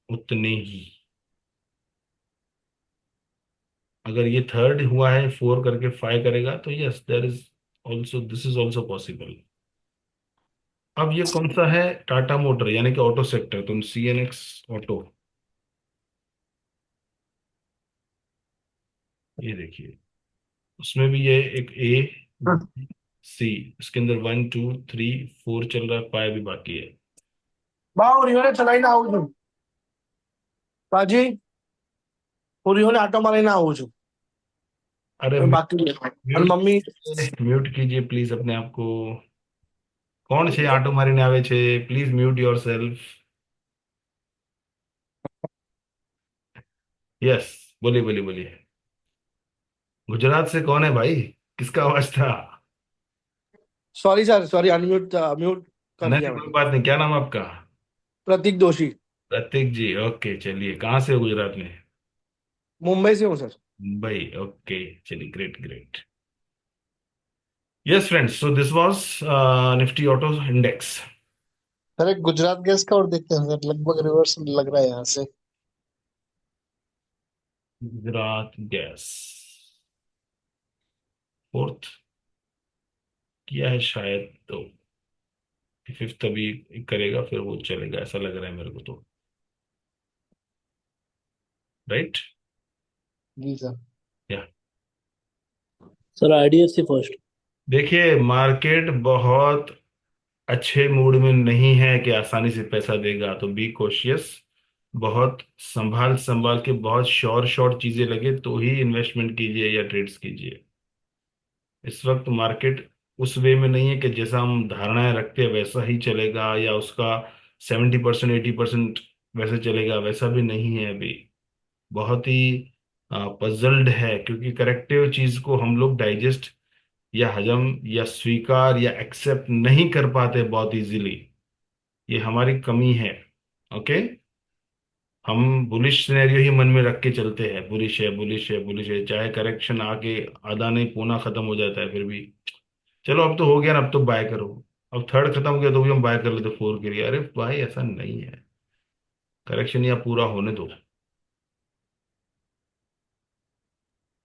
उतनी ही। अगर ये थर्ड हुआ है, फोर करके फाइव करेगा, तो yes there is also, this is also possible. अब ये कौन सा है? टाटा मोटर, यानी कि ऑटो सेक्टर, तुम सी एन एक्स ऑटो, ये देखिए, उसमें भी ये एक ए सी, इसके अंदर वन टू थ्री फोर चल रहा है, फाइव भी बाकी है। बाव रियोने चलाई ना आવું છું પાજી હું રિયોને આટો મારીને આવું છું अरे બાકી અને म्यूट મમ્મી म्यूट कीजिए प्लीज अपने आप को। कौन છે આટો મારીને આવે છે? Please mute your self. Yes, बोलिए बोलिए बोलिए। गुजरात से कौन है भाई? किसका आवाज था? Sorry sir sorry unmute mute कर नहीं दिया नहीं, कोई मैंने बात नहीं, क्या नाम है आपका? प्रतीक दोषी प्रतीक जी, ओके, चलिए, कहाँ से हो गुजरात में? मुंबई से हूँ सर मुंबई, ओके, चलिए, great great. Yes friends, so this was Nifty auto index. Sir एक गुजरात गैस का और देखते हैं सर, लगभग रिवर्स लग रहा है यहाँ से। गुजरात गैस फोर्थ किया है शायद, तो फिफ्थ अभी करेगा, फिर वो चलेगा, ऐसा लग रहा है मेरे को तो, राइट? जी सर। या सर आईडीएफसी फर्स्ट। देखिए, मार्केट बहुत अच्छे मूड में नहीं है कि आसानी से पैसा देगा, तो बी कॉशियस। बहुत संभाल संभाल के, बहुत शॉर्ट शॉर्ट चीजें लगे तो ही इन्वेस्टमेंट कीजिए या ट्रेड्स कीजिए। इस वक्त मार्केट उस वे में नहीं है कि जैसा हम धारणाएं रखते हैं वैसा ही चलेगा, या उसका 70% 80% वैसे चलेगा, वैसा भी नहीं है अभी। बहुत ही पजल्ड है, क्योंकि करेक्टिव चीज को हम लोग डाइजेस्ट या हजम या स्वीकार या एक्सेप्ट नहीं कर पाते बहुत इजीली। ये हमारी कमी है। ओके, हम बुलिश सिनेरियो ही मन में रख के चलते हैं, बुलिश है बुलिश है बुलिश है, चाहे करेक्शन आके आधा नहीं पौना खत्म हो जाता है, फिर भी चलो अब तो हो गया ना, अब तो बाय करो। अब थर्ड खत्म हो गया तो भी हम बाय कर लेते फोर के लिए। अरे भाई, ऐसा नहीं है, करेक्शन या पूरा होने दो।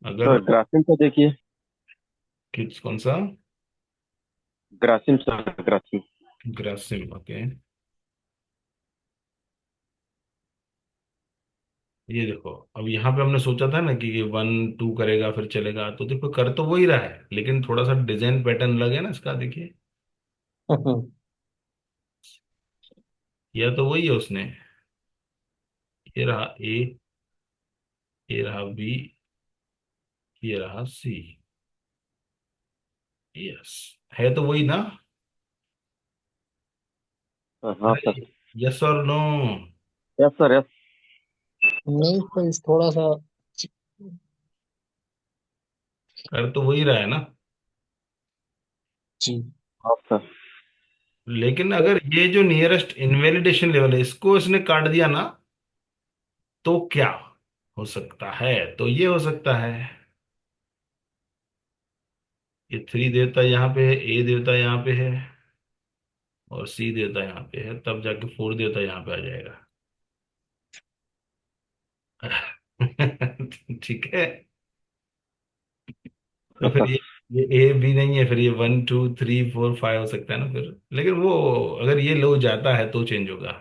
अगर सर ग्रासिम का देखिए। किस, कौन सा? ग्रासिम सर, ग्रासिम। ग्रासिम, ओके। ये देखो, अब यहाँ पे हमने सोचा था ना कि 1 2 करेगा फिर चलेगा, तो देखो कर तो वही रहा है, लेकिन थोड़ा सा डिजाइन पैटर्न लगे ना इसका, देखिए। या तो वही है उसने, ये रहा ए, ये रहा बी, ये रहा सी। यस, है तो वही ना। हाँ सर। अरे, यस और नो। Yes sir, yes. नहीं तो इस थोड़ा सा। कर तो वही रहा है ना। जी। हाँ सर। लेकिन अगर ये जो नियरेस्ट इनवैलिडेशन लेवल है इसको इसने काट दिया ना, तो क्या हो सकता है? तो ये हो सकता है, ये 3 देवता यहाँ पे है, ए देवता यहाँ पे है, और सी देवता यहाँ पे है, तब जाके 4 देवता यहाँ पे आ जाएगा। ठीक है। तो फिर ये ए बी नहीं है, फिर ये 1 2 3 4 5 हो सकता है ना फिर, लेकिन वो अगर ये लो जाता है तो चेंज होगा,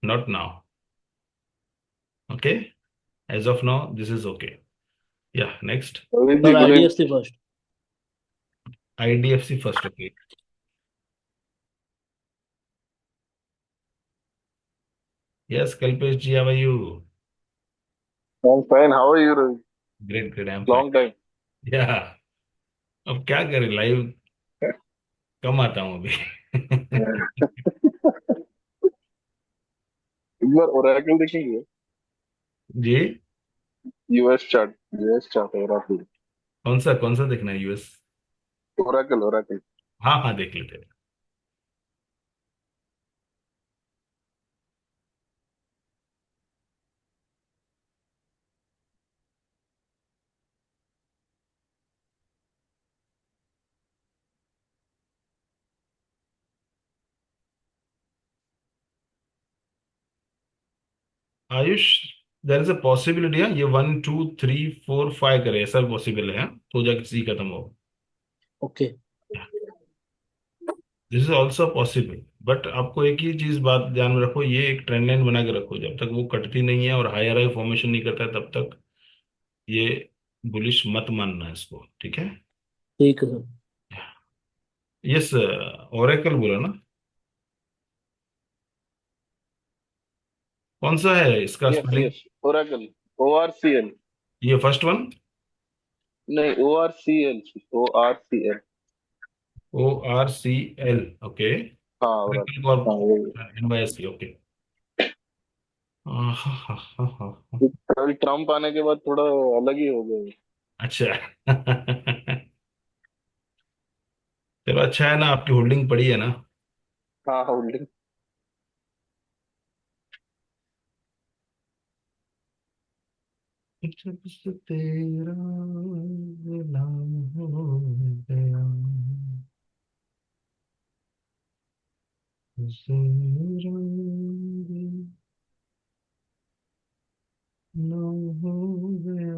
not now. Okay, as of now this is okay. Yeah next. Rohit ji sir good evening. IDFC first. IDFC first, okay. Yes Kalpesh ji, how are you? I am fine, how are you Rohit? Great great, I am fine. Long time. Yeah, अब क्या करें, live कम आता हूँ अभी। इस बार Oracle देखेंगे। जी, US chart. US chart Oracle. कौन सा देखना है, यूएस? Oracle Oracle. हाँ हाँ, देख लेते हैं। Ayush, there is a possibility है ये 1 2 3 4 5 करे, ऐसा पॉसिबल है, हाँ? तो जाके सी खत्म हो। Okay. This is also possible, but आपको एक ही चीज बात ध्यान में रखो, ये एक ट्रेंड लाइन बना के रखो, जब तक वो कटती नहीं है और हायर हाई फॉर्मेशन नहीं करता है तब तक ये बुलिश मत मानना है इसको, ठीक है। ठीक है सर। यस, ओरेकल बोला ना? कौन सा है इसका yes spelling? Yes, Oracle. O R C L. ये फर्स्ट वन? नहीं, O R C L. O R C L. ORCL, okay. हाँ ओरेकल। ओरेकल हाँ कॉर्प, वही। NYSE, okay. कल ट्रम्प आने के बाद थोड़ा अलग ही हो गया। अच्छा। चलो अच्छा है ना, आपकी होल्डिंग पड़ी है ना। हाँ होल्डिंग। जब से तेरा नाम हो गया, तेरा नाम हो गया।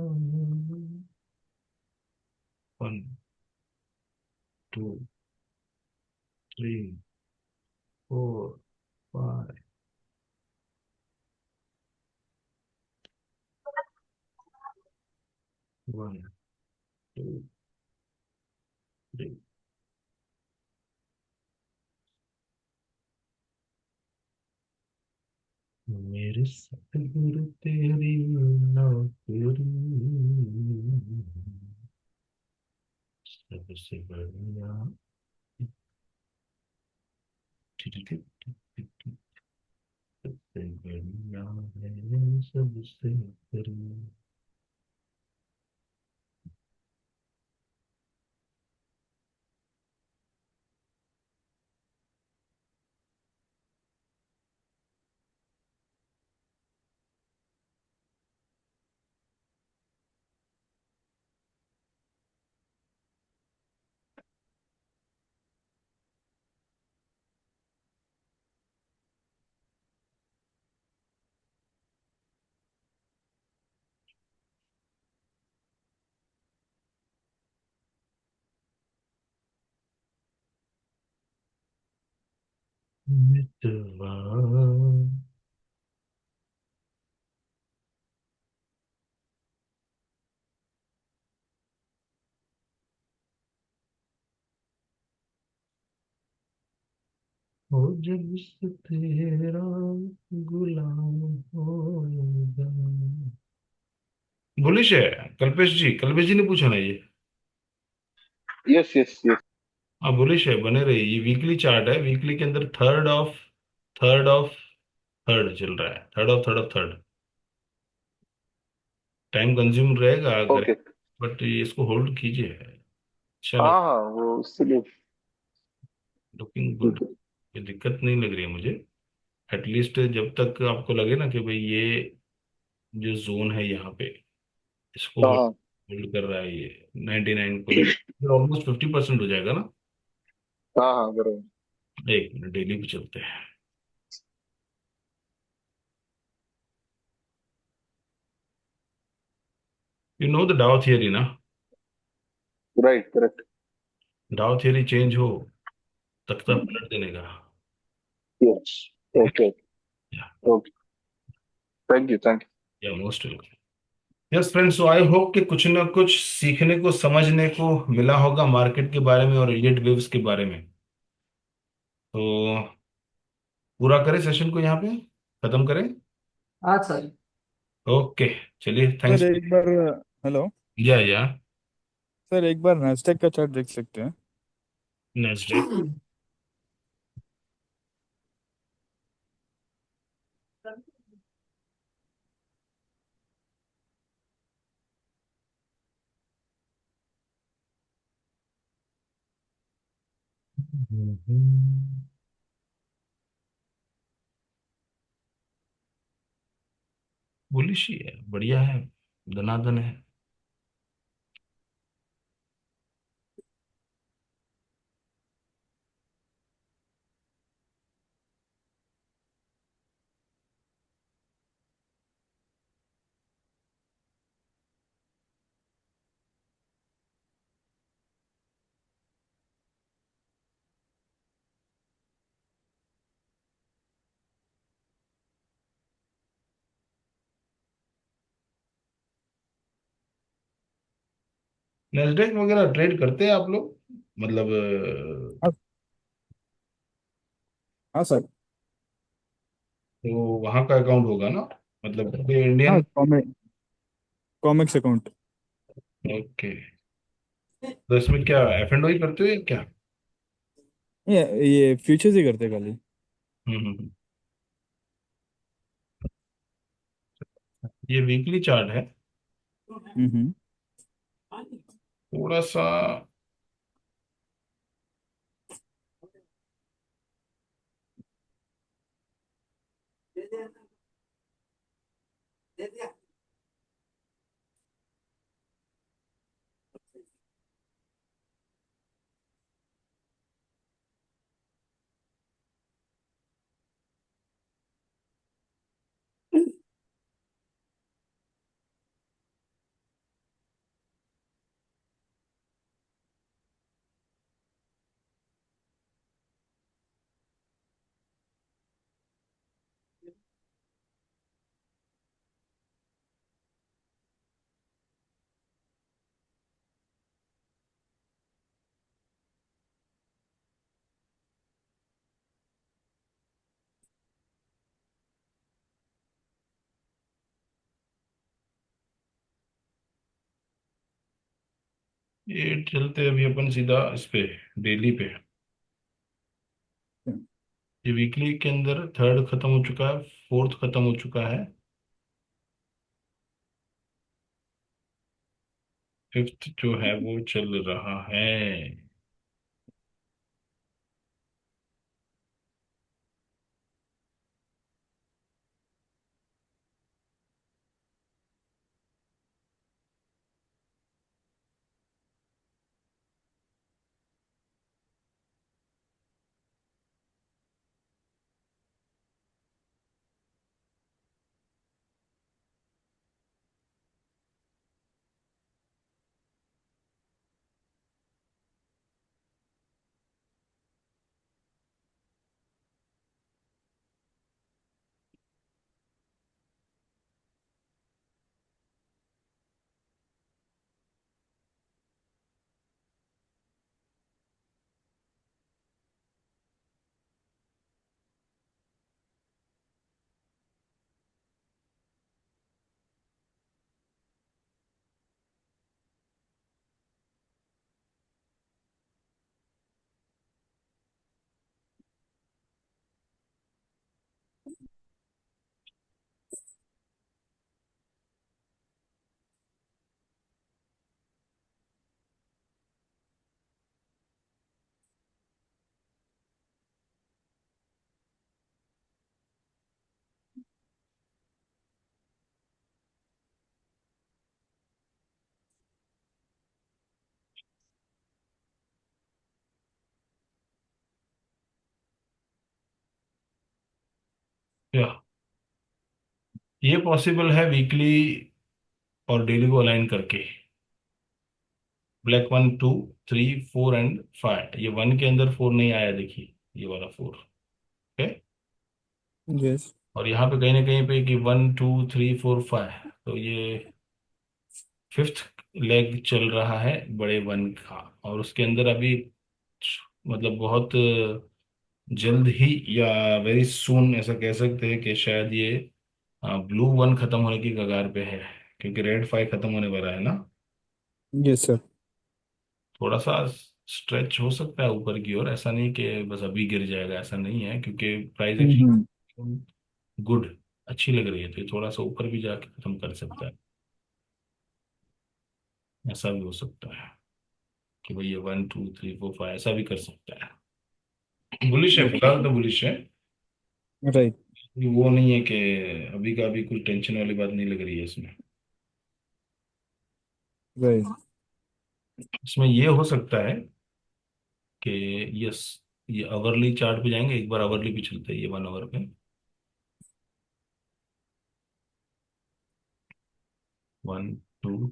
1 2 3 4 5। One two three. मेरे सतगुरु तेरी नौकरी सबसे बढ़िया, सबसे बढ़िया है, सबसे बढ़िया। मितवा हो जब से तेरा गुलाम हो गया। बुलिश है। कल्पेश जी ने पूछा ना ये। Yes yes yes. हाँ बुलिश है, बने रही। ये वीकली चार्ट है, वीकली के अंदर थर्ड ऑफ थर्ड चल रहा है, third of third. Time consume रहेगा अगर, ओके। बट ये इसको होल्ड कीजिए। अच्छा लग, हाँ हाँ वो इसलिए लुकिंग गुड। ठीक है। ये दिक्कत नहीं लग रही है मुझे। एटलीस्ट जब तक आपको लगे ना कि भाई ये जो जोन है यहाँ पे, इसको हाँ हाँ होल्ड कर रहा है ये 99 को लेकर, फिर ऑलमोस्ट 50% हो जाएगा ना। हाँ हाँ बरोबर। एक मिनट, डेली पे चलते हैं। यू नो द डाउ थियरी ना। Right correct. डाउ थियरी चेंज हो, तख्ता पलट देने का। यस। ठीक है। ओके या ओके। थैंक यू थैंक या most welcome. Yes friends, so I hope कि कुछ ना कुछ सीखने को, समझने को मिला होगा मार्केट के बारे में और इलियट वेव्स के बारे में। तो पूरा करें सेशन को, यहाँ पे खत्म करें। हाँ सर। ओके, चलिए, सर थैंक्स। एक बार, हेलो या सर, एक बार नास्टेक का चार्ट देख सकते हैं? Next day. बुलिश ही है, बढ़िया है, दनादन है। नेस्डेक वगैरह ट्रेड करते हैं आप लोग, मतलब हाँ। हाँ सर। तो वहाँ का अकाउंट होगा ना, मतलब हाँ, इंडियन। Comics account. ओके, तो इसमें क्या एफ एंड ही करते हो या क्या? ये फ्यूचर्स ही करते हैं खाली। हम्म। ये वीकली चार्ट है, हम्म। थोड़ा सा। ये चलते हैं अभी अपन सीधा इस पे, डेली पे। ये वीकली के अंदर थर्ड खत्म हो चुका है, फोर्थ खत्म हो चुका है, फिफ्थ जो है वो चल रहा है। या ये पॉसिबल है वीकली और डेली को अलाइन करके। ब्लैक 1 2 3 4 एंड 5, ये 1 के अंदर 4 नहीं आया, देखिए ये वाला 4। ओके। यस। और यहाँ पे कहीं ना कहीं पे कि 1 2 3 4 5, तो ये फिफ्थ लेग चल रहा है बड़े 1 का, और उसके अंदर अभी मतलब बहुत जल्द ही या वेरी सून ऐसा कह सकते हैं कि शायद ये ब्लू 1 खत्म होने की कगार पे है, क्योंकि रेड 5 खत्म होने वाला है ना। Yes sir. थोड़ा सा स्ट्रेच हो सकता है ऊपर की ओर, ऐसा नहीं कि बस अभी गिर जाएगा, ऐसा नहीं है, क्योंकि प्राइस हम्म। एक्शन गुड, अच्छी लग रही है, तो ये थोड़ा सा ऊपर भी जाके खत्म कर सकता है। ऐसा भी हो सकता है कि भाई ये 1 2 3 4 5 ऐसा भी कर सकता है। बुलिश है, फिलहाल तो बुलिश है। राइट। ये वो नहीं है कि अभी का अभी कुछ टेंशन वाली बात नहीं लग रही है इसमें। राइट। इसमें ये हो सकता है कि यस, ये आवरली चार्ट पे जाएंगे, एक बार आवरली पे चलते हैं, ये 1 आवर पे। 1 2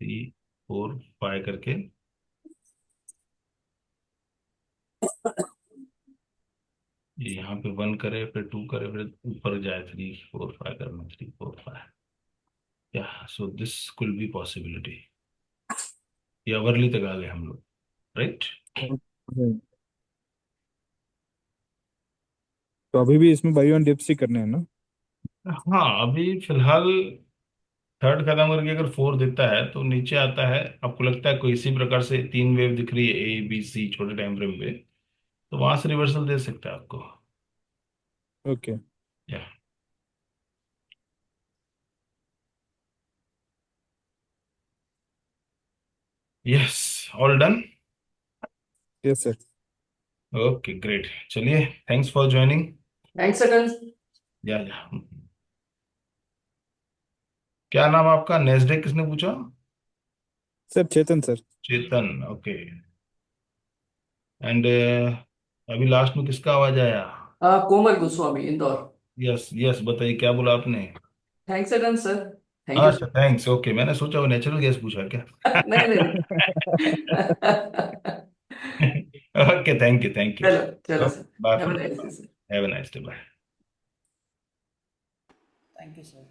3 4 5 करके ये यहाँ पे 1 करे, फिर 2 करे, फिर ऊपर जाए 3 4 5 करना, 3 4 5। या सो दिस कुल बी पॉसिबिलिटी। ये आवरली तक आ गए हम लोग, राइट। राइट। तो अभी भी इसमें बाई ऑन डिप्स ही करने हैं ना? हाँ अभी फिलहाल थर्ड खत्म करके अगर 4 देता है तो नीचे आता है, आपको लगता है कोई इसी प्रकार से 3 वेव दिख रही है A B C छोटे टाइम फ्रेम पे, तो वहां से रिवर्सल दे सकता है आपको। ओके। या yes, all done. Yes sir. Okay great, चलिए, थैंक्स फॉर ज्वाइनिंग। थैंक्स अगन। या क्या नाम आपका? नेस्डेक किसने पूछा? Sir Chetan sir. Chetan, okay. And अभी लास्ट में किसका आवाज आया? कोमल गोस्वामी इंदौर। यस यस, बताइए क्या बोला आपने? थैंक्स अगन सर। थैंक यू अच्छा सर। थैंक्स, ओके, मैंने सोचा वो नेचुरल गैस पूछा क्या। नहीं नहीं नहीं। Okay, thank you. चलो चलो sir. Bye have for a now. Nice day sir. Have a nice day, bye. Thank you sir.